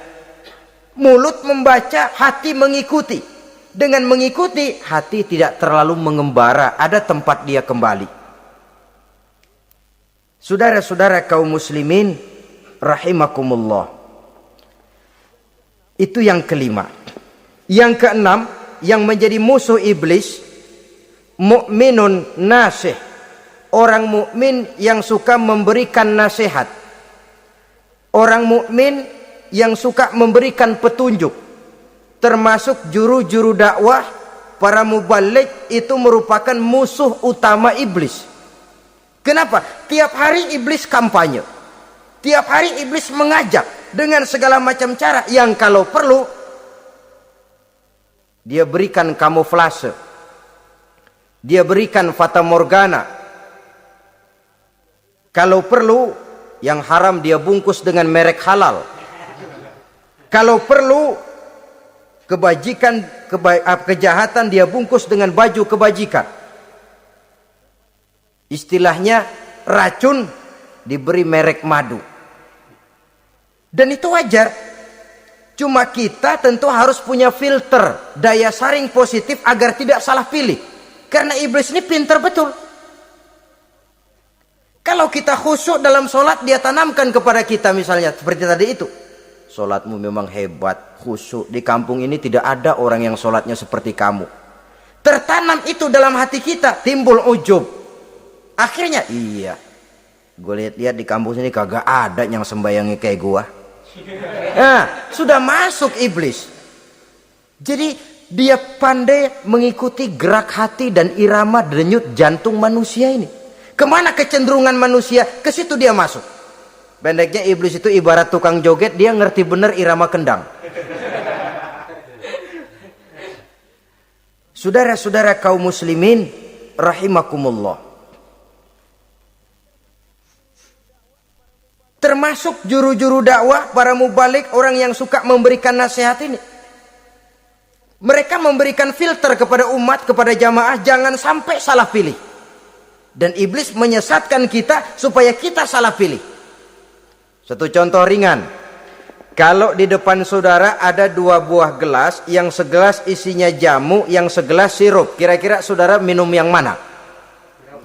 Mulut membaca, hati mengikuti. Dengan mengikuti, hati tidak terlalu mengembara, ada tempat dia kembali. Saudara-saudara kaum muslimin rahimakumullah. Itu yang kelima. Yang keenam, yang menjadi musuh iblis, mukminun nasih. Orang mukmin yang suka memberikan nasihat. Orang mukmin yang suka memberikan petunjuk. Termasuk juru-juru dakwah, para muballigh itu merupakan musuh utama iblis. Kenapa? Tiap hari iblis kampanye. Tiap hari iblis mengajak dengan segala macam cara yang kalau perlu dia berikan kamuflase. Dia berikan fata morgana. Kalau perlu yang haram dia bungkus dengan merek halal. Kalau perlu kejahatan dia bungkus dengan baju kebajikan. Istilahnya racun diberi merek madu. Dan itu wajar. Cuma kita tentu harus punya filter, daya saring positif agar tidak salah pilih. Karena iblis ini pintar betul. Kalau kita khusyuk dalam sholat, dia tanamkan kepada kita misalnya seperti tadi itu. Sholatmu memang hebat, khusyuk. Di kampung ini tidak ada orang yang sholatnya seperti kamu. Tertanam itu dalam hati kita, timbul ujub. Akhirnya, iya, gue lihat-lihat di kampung sini kagak ada yang sembayangnya kayak gua. Nah, sudah masuk iblis. Jadi dia pandai mengikuti gerak hati dan irama denyut jantung manusia ini. Kemana kecenderungan manusia, ke situ dia masuk. Pendeknya iblis itu ibarat tukang joget, dia ngerti bener irama kendang. Saudara-saudara kaum muslimin rahimakumullah. Termasuk juru-juru dakwah, para muballigh, orang yang suka memberikan nasihat ini. Mereka memberikan filter kepada umat, kepada jamaah, jangan sampai salah pilih. Dan iblis menyesatkan kita supaya kita salah pilih. Satu contoh ringan. Kalau di depan saudara ada dua buah gelas, yang segelas isinya jamu, yang segelas sirup. Kira-kira saudara minum yang mana?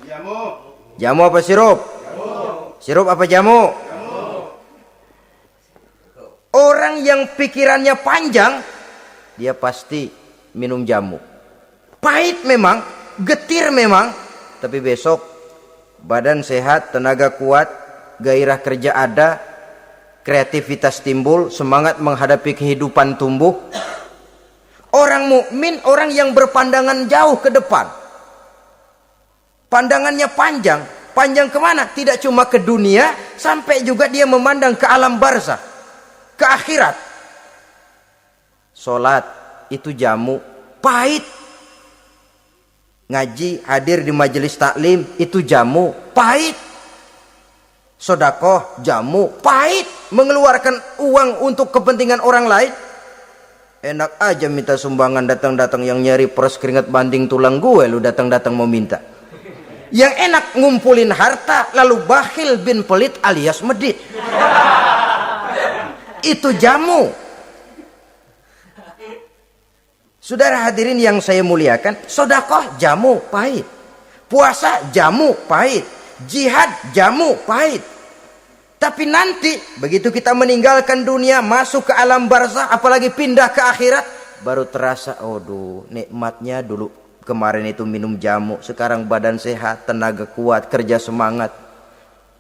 Jamu. Jamu apa sirup? Jamu. Sirup apa jamu? Orang yang pikirannya panjang, dia pasti minum jamu. Pahit memang, getir memang, tapi besok badan sehat, tenaga kuat, gairah kerja ada, kreativitas timbul, semangat menghadapi kehidupan tumbuh. Orang mukmin, orang yang berpandangan jauh ke depan. Pandangannya panjang. Panjang kemana? Tidak cuma ke dunia, sampai juga dia memandang ke alam barzakh, ke akhirat. Sholat itu jamu, pahit. Ngaji, hadir di majelis taklim itu jamu, pahit. Sodakoh, jamu, pahit. Mengeluarkan uang untuk kepentingan orang lain, enak aja minta sumbangan, datang-datang yang nyari peres keringat banding tulang gue, lu datang-datang mau minta. Yang enak ngumpulin harta lalu bakhil bin pelit alias medit. Itu jamu. Saudara hadirin yang saya muliakan, sodakoh jamu, pahit. Puasa jamu, pahit. Jihad jamu, pahit. Tapi nanti begitu kita meninggalkan dunia, masuk ke alam barzakh, apalagi pindah ke akhirat, baru terasa, aduh, nikmatnya dulu kemarin itu minum jamu, sekarang badan sehat, tenaga kuat, kerja semangat.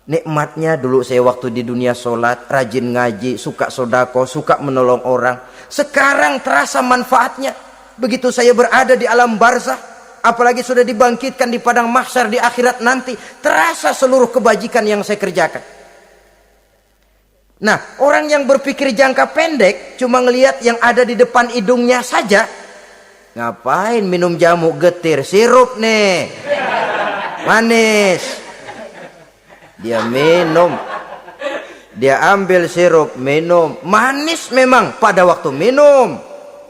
Nikmatnya dulu saya waktu di dunia sholat, rajin ngaji, suka sodako, suka menolong orang. Sekarang terasa manfaatnya. Begitu saya berada di alam barzakh, apalagi sudah dibangkitkan di padang mahsyar di akhirat nanti, terasa seluruh kebajikan yang saya kerjakan. Nah, orang yang berpikir jangka pendek, cuma ngelihat yang ada di depan hidungnya saja, ngapain minum jamu getir, sirup nih, manis. Dia minum, dia ambil sirup, minum, manis memang pada waktu minum,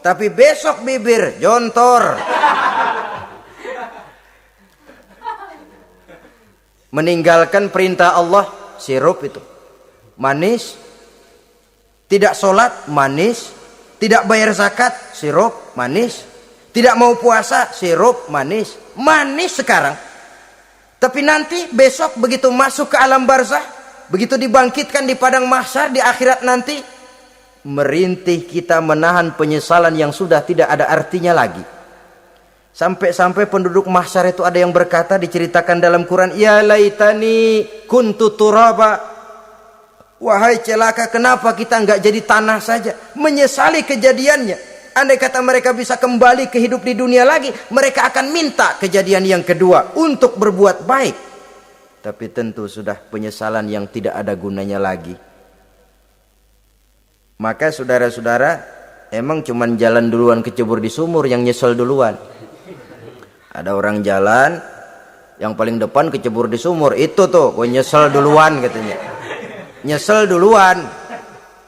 tapi besok bibir jontor. Meninggalkan perintah Allah, sirup itu manis. Tidak sholat, manis. Tidak bayar zakat, sirup, manis. Tidak mau puasa, sirup, manis. Manis sekarang. Tapi nanti besok begitu masuk ke alam barzakh, begitu dibangkitkan di padang mahsyar di akhirat nanti, merintih kita menahan penyesalan yang sudah tidak ada artinya lagi. Sampai-sampai penduduk mahsyar itu ada yang berkata, diceritakan dalam Quran, ya laitani kuntu turaba. Wahai celaka, kenapa kita enggak jadi tanah saja? Menyesali kejadiannya. Andai kata mereka bisa kembali ke hidup di dunia lagi, mereka akan minta kejadian yang kedua untuk berbuat baik. Tapi tentu sudah penyesalan yang tidak ada gunanya lagi. Maka saudara-saudara, emang cuman jalan duluan kecebur di sumur yang nyesel duluan. Ada orang jalan, yang paling depan kecebur di sumur, itu tuh gue nyesel duluan katanya. Nyesel duluan.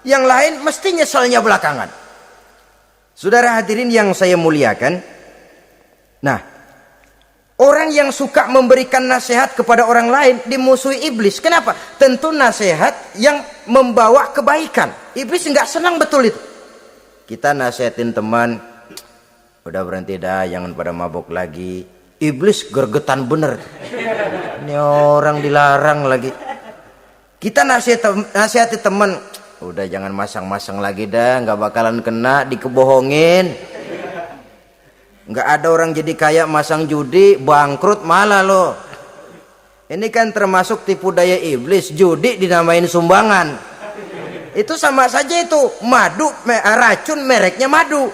Yang lain mesti nyeselnya belakangan. Saudara hadirin yang saya muliakan, nah, orang yang suka memberikan nasihat kepada orang lain dimusuhi iblis. Kenapa? Tentu nasihat yang membawa kebaikan. Iblis nggak senang betul itu. Kita nasihatin teman, udah berhenti dah, jangan pada mabok lagi. Iblis gergetan bener. Ini orang dilarang lagi. Kita nasihati teman, udah jangan masang-masang lagi dah, nggak bakalan kena, dikebohongin. Nggak ada orang jadi kaya masang judi, bangkrut malah lo. Ini kan termasuk tipu daya iblis, judi dinamain sumbangan. Itu sama saja itu, madu, racun mereknya madu.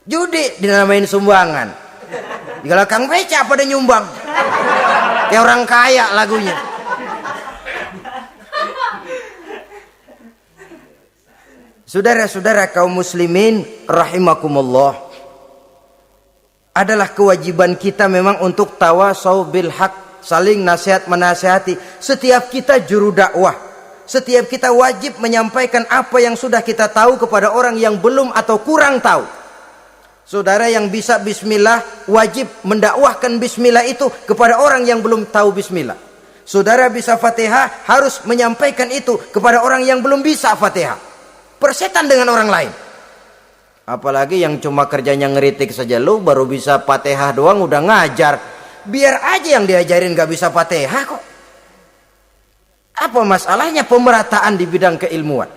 Judi dinamain sumbangan. Kalau Kang Beca pada nyumbang, kayak orang kaya lagunya. Saudara-saudara kaum muslimin rahimakumullah, adalah kewajiban kita memang untuk tawasau bil haq, saling nasihat menasihati. Setiap kita juru dakwah, setiap kita wajib menyampaikan apa yang sudah kita tahu kepada orang yang belum atau kurang tahu. Saudara yang bisa bismillah wajib mendakwahkan bismillah itu kepada orang yang belum tahu bismillah. Saudara bisa Fatihah harus menyampaikan itu kepada orang yang belum bisa Fatihah. Persetan dengan orang lain. Apalagi yang cuma kerjanya ngeritik saja, lu baru bisa Fatihah doang udah ngajar. Biar aja yang diajarin gak bisa Fatihah kok. Apa masalahnya pemerataan di bidang keilmuan?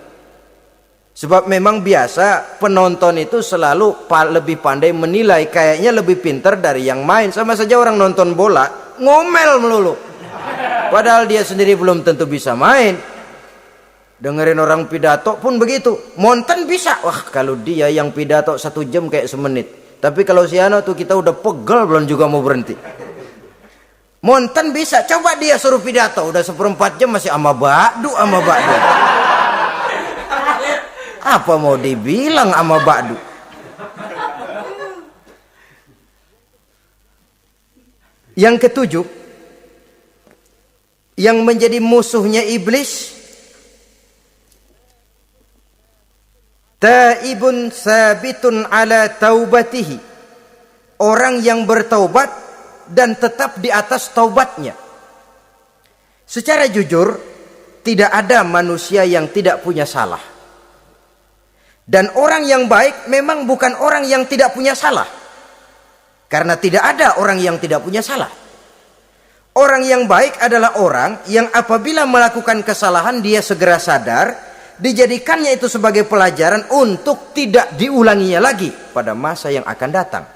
Sebab memang biasa penonton itu selalu lebih pandai menilai, kayaknya lebih pintar dari yang main. Sama saja orang nonton bola ngomel melulu, padahal dia sendiri belum tentu bisa main. Dengerin orang pidato pun begitu, monten bisa, wah kalau dia yang pidato 1 jam kayak semenit. Tapi kalau si Ano tuh kita udah pegel belum juga mau berhenti. Monten bisa, coba dia suruh pidato udah 1/4 jam masih ama ba'du. Apa mau dibilang ama ba'du? Yang ketujuh, yang menjadi musuhnya iblis, taibun sabitun ala taubatihi, orang yang bertaubat dan tetap di atas taubatnya. Secara jujur, tidak ada manusia yang tidak punya salah. Dan orang yang baik memang bukan orang yang tidak punya salah. Karena tidak ada orang yang tidak punya salah. Orang yang baik adalah orang yang apabila melakukan kesalahan dia segera sadar, dijadikannya itu sebagai pelajaran untuk tidak diulanginya lagi pada masa yang akan datang.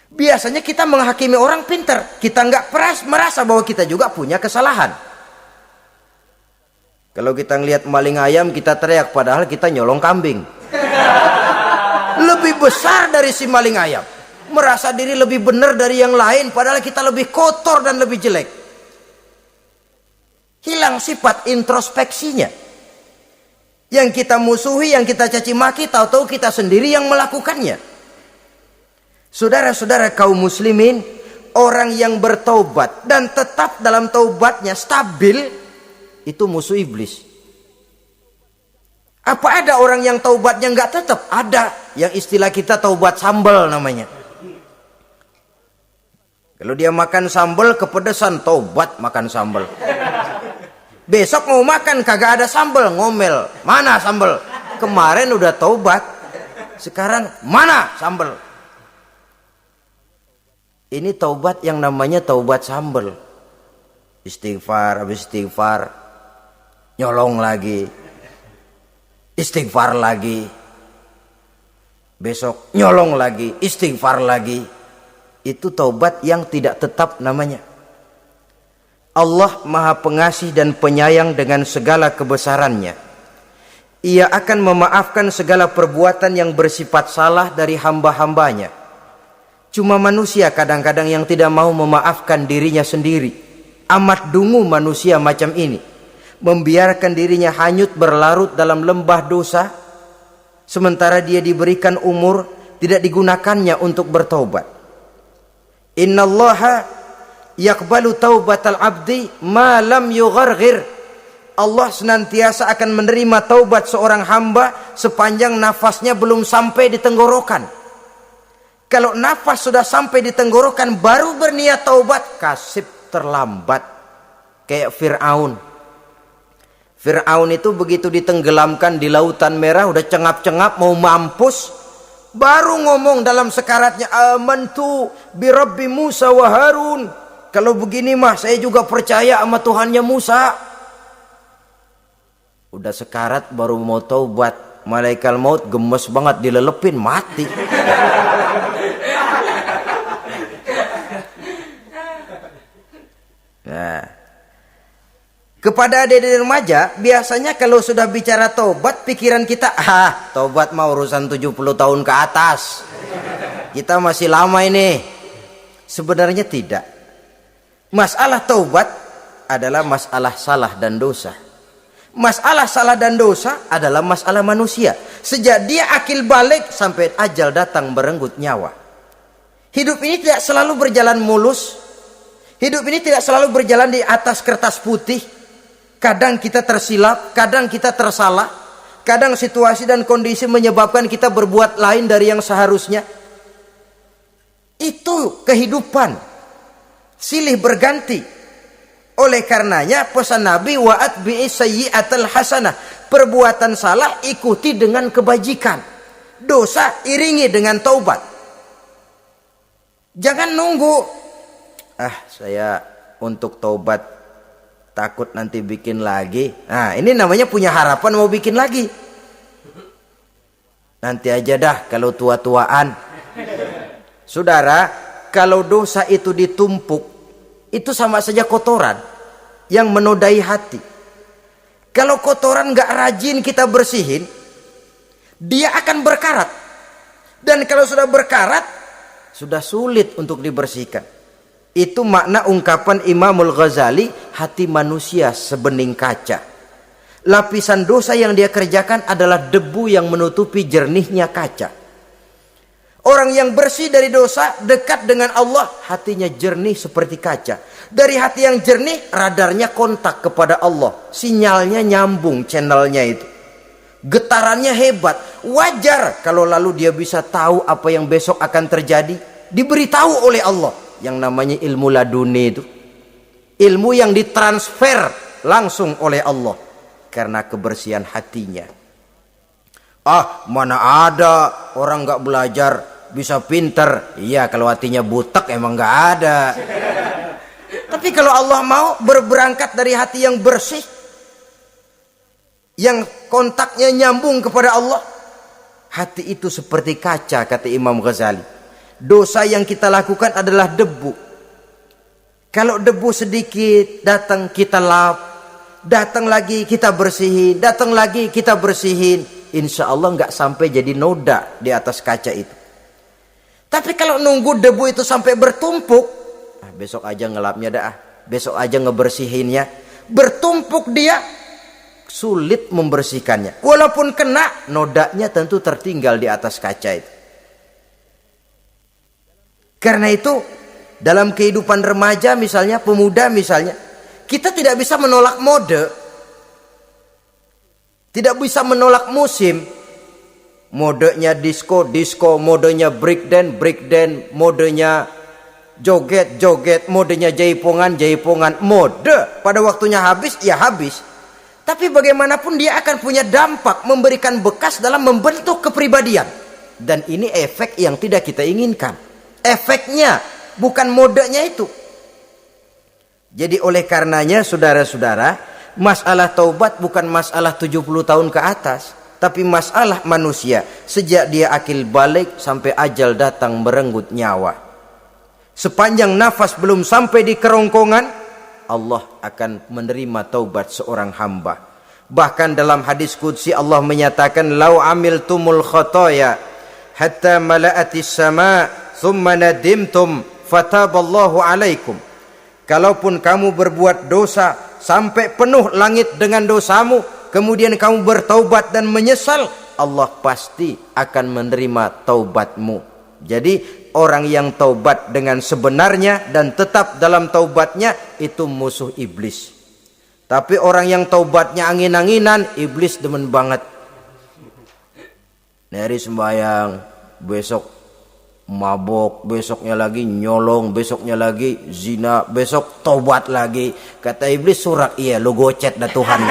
Biasanya kita menghakimi orang pintar, kita nggak merasa bahwa kita juga punya kesalahan. Kalau kita ngelihat maling ayam kita teriak, padahal kita nyolong kambing. Lebih besar dari si maling ayam, merasa diri lebih benar dari yang lain, padahal kita lebih kotor dan lebih jelek. Hilang sifat introspeksinya. Yang kita musuhi, yang kita caci maki, tahu-tahu kita sendiri yang melakukannya. Saudara-saudara kaum muslimin, orang yang bertaubat dan tetap dalam taubatnya stabil, itu musuh iblis. Apa ada orang yang taubatnya nggak tetap? Ada, yang istilah kita taubat sambal namanya. Kalau dia makan sambal kepedesan, taubat makan sambal. Besok mau makan kagak ada sambal, ngomel, mana sambal? Kemarin udah taubat, sekarang mana sambal? Ini taubat yang namanya taubat sambal. Istighfar, habis istighfar nyolong lagi, istighfar lagi, besok nyolong lagi, istighfar lagi. Itu taubat yang tidak tetap namanya. Allah Maha Pengasih dan Penyayang dengan segala kebesarannya. Ia akan memaafkan segala perbuatan yang bersifat salah dari hamba-hambanya. Cuma manusia kadang-kadang yang tidak mau memaafkan dirinya sendiri. Amat dungu manusia macam ini, membiarkan dirinya hanyut berlarut dalam lembah dosa, sementara dia diberikan umur tidak digunakannya untuk bertaubat. Innallaha yaqbalu taubatal abdi ma lam yugharghir. Allah senantiasa akan menerima taubat seorang hamba sepanjang nafasnya belum sampai di tenggorokan. Kalau nafas sudah sampai di tenggorokan baru berniat taubat, kasib terlambat. Kayak Fir'aun. Fir'aun itu begitu ditenggelamkan di lautan merah, udah cengap-cengap mau mampus, baru ngomong dalam sekaratnya, amantu bi Rabbi Musa wa Harun. Kalau begini mah saya juga percaya sama Tuhannya Musa. Udah sekarat baru mau taubat, malaikat maut gemes banget dilelepin, mati. Nah, kepada adik-adik remaja, biasanya kalau sudah bicara taubat, pikiran kita, taubat mah urusan 70 tahun ke atas. Kita masih lama ini. Sebenarnya tidak. Masalah taubat adalah masalah salah dan dosa. Masalah salah dan dosa adalah masalah manusia. Sejak dia akil balik sampai ajal datang merenggut nyawa. Hidup ini tidak selalu berjalan mulus. Hidup ini tidak selalu berjalan di atas kertas putih. Kadang kita tersilap, kadang kita tersalah. Kadang situasi dan kondisi menyebabkan kita berbuat lain dari yang seharusnya. Itu kehidupan. Silih berganti. Oleh karenanya pesan Nabi, wa'at bi'is sayyi'atal hasanah. Perbuatan salah ikuti dengan kebajikan. Dosa iringi dengan taubat. Jangan nunggu. Saya untuk taubat takut nanti bikin lagi. Nah, ini namanya punya harapan mau bikin lagi. Nanti aja dah kalau tua-tuaan. Saudara, kalau dosa itu ditumpuk, itu sama saja kotoran yang menodai hati. Kalau kotoran gak rajin kita bersihin, dia akan berkarat. Dan kalau sudah berkarat, sudah sulit untuk dibersihkan. Itu makna ungkapan Imamul Ghazali, hati manusia sebening kaca. Lapisan dosa yang dia kerjakan adalah debu yang menutupi jernihnya kaca. Orang yang bersih dari dosa, dekat dengan Allah, hatinya jernih seperti kaca. Dari hati yang jernih, radarnya kontak kepada Allah. Sinyalnya nyambung channelnya itu. Getarannya hebat. Wajar kalau lalu dia bisa tahu apa yang besok akan terjadi. Diberitahu oleh Allah. Yang namanya ilmu laduni itu. Ilmu yang ditransfer langsung oleh Allah. Karena kebersihan hatinya. Mana ada orang gak belajar bisa pinter. Iya, kalau hatinya butek emang gak ada. Tapi kalau Allah mau berberangkat dari hati yang bersih, yang kontaknya nyambung kepada Allah, hati itu seperti kaca, kata Imam Ghazali. Dosa yang kita lakukan adalah debu. Kalau debu sedikit datang kita lap, datang lagi kita bersihin, datang lagi kita bersihin, insya Allah nggak sampai jadi noda di atas kaca itu. Tapi kalau nunggu debu itu sampai bertumpuk, besok aja ngelapnya dah, besok aja ngebersihinnya, bertumpuk dia, sulit membersihkannya. Walaupun kena, nodanya tentu tertinggal di atas kaca itu. Karena itu, dalam kehidupan remaja misalnya, pemuda misalnya, kita tidak bisa menolak mode, tidak bisa menolak musim. Modenya disco, modenya breakdance, modenya joget, modenya jaipongan, mode. Pada waktunya habis, ya habis. Tapi bagaimanapun dia akan punya dampak, memberikan bekas dalam membentuk kepribadian. Dan ini efek yang tidak kita inginkan. Efeknya, bukan modenya itu. Jadi oleh karenanya, saudara-saudara, masalah taubat bukan masalah 70 tahun ke atas. Tapi masalah manusia sejak dia akil balik sampai ajal datang merenggut nyawa. Sepanjang nafas belum sampai di kerongkongan, Allah akan menerima taubat seorang hamba. Bahkan dalam hadis qudsi Allah menyatakan, "Lau amiltumul khotoya hatta mala'atis sama thumma nadimtum fataballahu alaikum." Kalaupun kamu berbuat dosa sampai penuh langit dengan dosamu, kemudian kamu bertaubat dan menyesal, Allah pasti akan menerima taubatmu. Jadi orang yang taubat dengan sebenarnya dan tetap dalam taubatnya, itu musuh iblis. Tapi orang yang taubatnya angin-anginan, iblis demen banget. Dari sembahyang, besok mabok, besoknya lagi nyolong, besoknya lagi zina, besok taubat lagi. Kata iblis, surak, iya lu gocet dah Tuhan.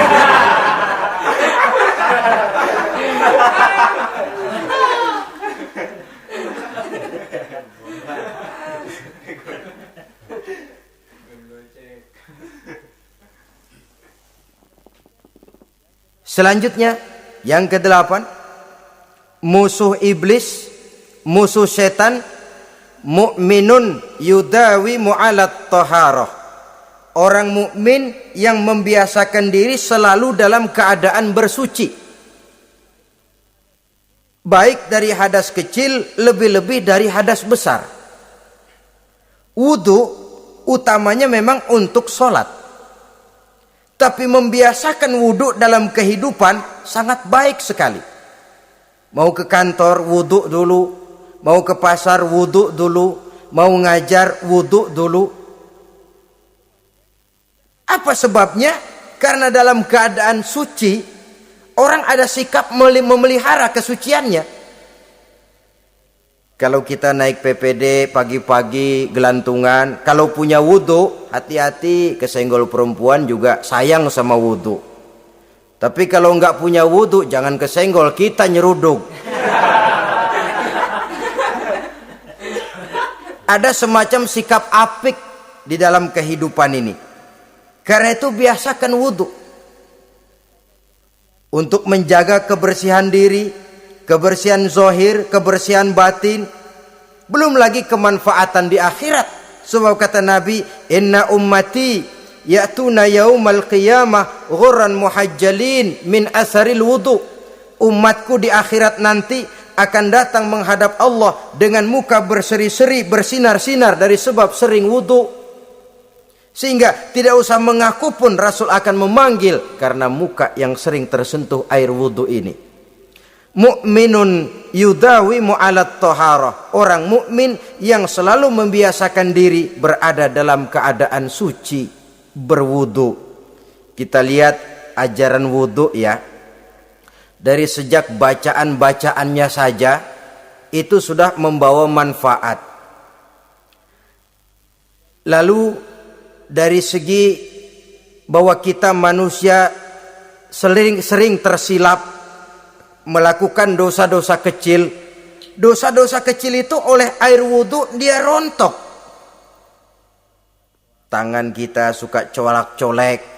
Selanjutnya, yang ke-8, musuh iblis, musuh setan, mukminun yudawi mu'alat taharah. Orang mukmin yang membiasakan diri selalu dalam keadaan bersuci. Baik dari hadas kecil, lebih-lebih dari hadas besar. Wudu utamanya memang untuk sholat. Tapi membiasakan wudhu dalam kehidupan sangat baik sekali. Mau ke kantor wudhu dulu, mau ke pasar wudhu dulu, mau ngajar wudhu dulu. Apa sebabnya? Karena dalam keadaan suci, orang ada sikap memelihara kesuciannya. Kalau kita naik PPD pagi-pagi gelantungan, kalau punya wudhu, hati-hati, kesenggol perempuan juga sayang sama wudhu. Tapi kalau nggak punya wudhu, jangan kesenggol, kita nyeruduk. Ada semacam sikap apik di dalam kehidupan ini. Karena itu biasakan wudhu. Untuk menjaga kebersihan diri, kebersihan zahir, kebersihan batin, belum lagi kemanfaatan di akhirat. Sebab kata Nabi, inna ummati ya'tuna yaumal qiyamah ghurran muhajjalin min asaril wudu. Umatku di akhirat nanti akan datang menghadap Allah dengan muka berseri-seri, bersinar-sinar dari sebab sering wudu. Sehingga tidak usah mengaku pun Rasul akan memanggil karena muka yang sering tersentuh air wudu ini. Mu'minun yudawimu alat toharoh. Orang mukmin yang selalu membiasakan diri berada dalam keadaan suci, berwudu. Kita lihat ajaran wudu ya. Dari sejak bacaan-bacaannya saja itu sudah membawa manfaat. Lalu dari segi bahwa kita manusia sering tersilap melakukan dosa-dosa kecil. Dosa-dosa kecil itu oleh air wudu dia rontok. Tangan kita suka colak-colek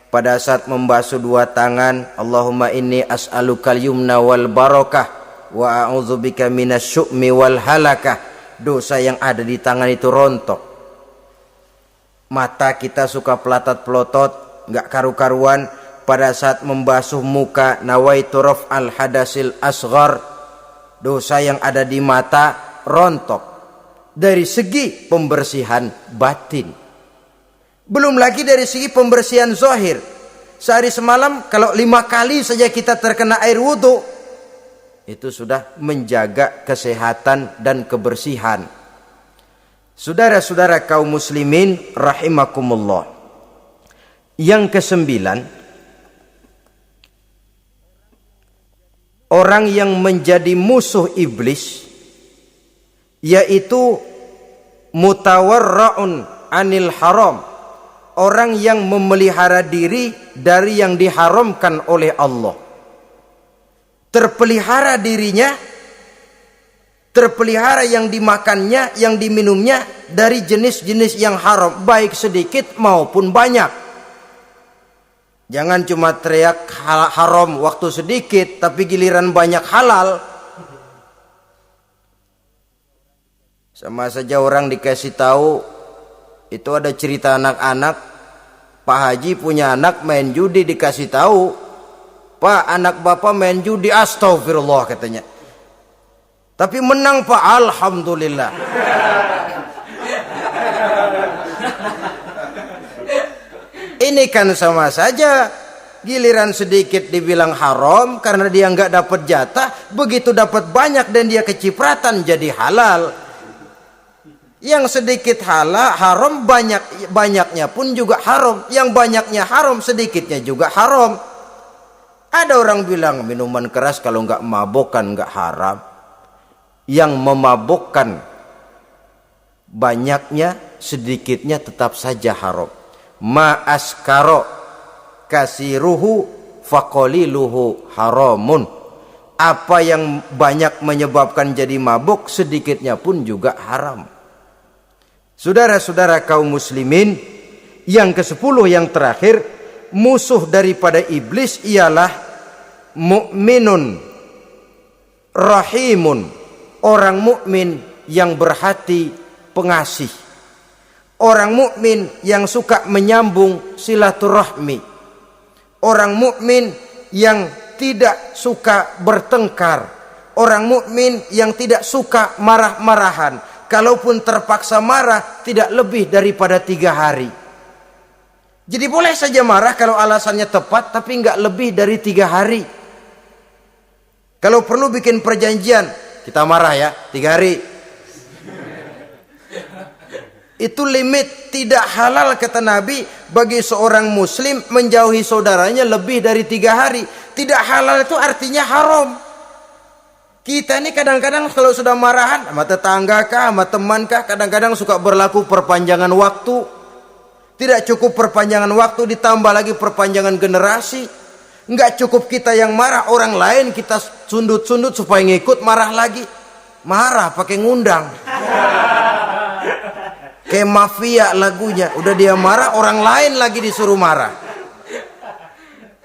pada saat membasuh dua tangan. Allahumma inni as'alukal yumna wal barakah wa a'udzubika minasyu'mi wal halakah. Dosa yang ada di tangan itu rontok. Mata kita suka pelotot-pelotot, enggak karu-karuan. Pada saat membasuh muka, nawaitu raf'al hadasil asghar, dosa yang ada di mata rontok. Dari segi pembersihan batin, belum lagi dari segi pembersihan zahir. Sehari semalam kalau 5 kali saja kita terkena air wudu, itu sudah menjaga kesehatan dan kebersihan. Saudara-saudara kaum muslimin rahimakumullah. Yang ke-9, orang yang menjadi musuh iblis yaitu mutawarra'un anil haram. Orang yang memelihara diri dari yang diharamkan oleh Allah. Terpelihara dirinya, terpelihara yang dimakannya, yang diminumnya dari jenis-jenis yang haram, baik sedikit maupun banyak. Jangan cuma teriak haram waktu sedikit, tapi giliran banyak halal. Sama saja orang dikasih tahu, itu ada cerita anak-anak, Pak Haji punya anak main judi, dikasih tahu, Pak anak bapak main judi, astagfirullah katanya. Tapi menang Pak, alhamdulillah. Ini kan sama saja, giliran sedikit dibilang haram karena dia nggak dapat jatah, begitu dapat banyak dan dia kecipratan jadi halal. Yang sedikit haram, banyaknya pun juga haram. Yang banyaknya haram, sedikitnya juga haram. Ada orang bilang minuman keras kalau nggak mabokkan nggak haram. Yang memabokkan banyaknya, sedikitnya tetap saja haram. Ma askaro kasiruhu faqaliluhu haramun. Apa yang banyak menyebabkan jadi mabuk, sedikitnya pun juga haram. Saudara-saudara kaum muslimin, yang ke-10 yang terakhir, musuh daripada iblis ialah mukminun rahimun, orang mukmin yang berhati pengasih. Orang mukmin yang suka menyambung silaturahmi. Orang mukmin yang tidak suka bertengkar. Orang mukmin yang tidak suka marah-marahan. Kalaupun terpaksa marah, tidak lebih daripada 3 hari. Jadi boleh saja marah kalau alasannya tepat, tapi nggak lebih dari 3 hari. Kalau perlu bikin perjanjian, kita marah ya 3 hari. Itu limit. Tidak halal kata Nabi bagi seorang muslim menjauhi saudaranya lebih dari 3 hari. Tidak halal itu artinya haram. Kita ini kadang-kadang kalau sudah marahan sama tetangga kah, sama teman kah, kadang-kadang suka berlaku perpanjangan waktu. Tidak cukup perpanjangan waktu, ditambah lagi perpanjangan generasi. Enggak cukup kita yang marah, orang lain kita sundut-sundut supaya ngikut marah lagi. Marah pakai ngundang. Kayak mafia lagunya, udah dia marah, orang lain lagi disuruh marah.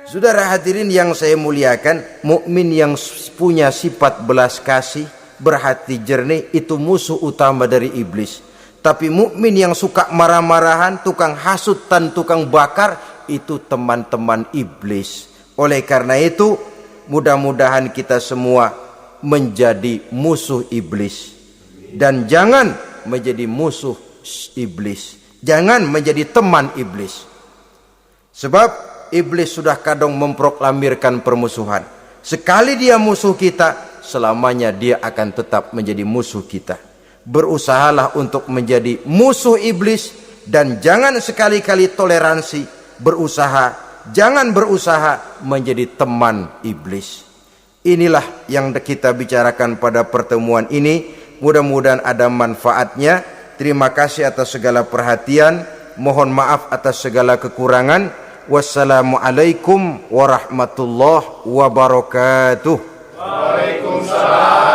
Saudara hadirin yang saya muliakan, mukmin yang punya sifat belas kasih, berhati jernih, itu musuh utama dari iblis. Tapi mukmin yang suka marah-marahan, tukang hasut dan tukang bakar, itu teman-teman iblis. Oleh karena itu, mudah-mudahan kita semua menjadi musuh iblis. Dan jangan menjadi musuh iblis. Jangan menjadi teman iblis. Sebab iblis sudah kadang memproklamirkan permusuhan. Sekali dia musuh kita, selamanya dia akan tetap menjadi musuh kita. Berusahalah untuk menjadi musuh iblis dan jangan sekali-kali toleransi. Jangan berusaha menjadi teman iblis. Inilah yang kita bicarakan pada pertemuan ini. Mudah-mudahan ada manfaatnya. Terima kasih atas segala perhatian. Mohon maaf atas segala kekurangan. Wassalamualaikum warahmatullahi wabarakatuh. Waalaikumsalam.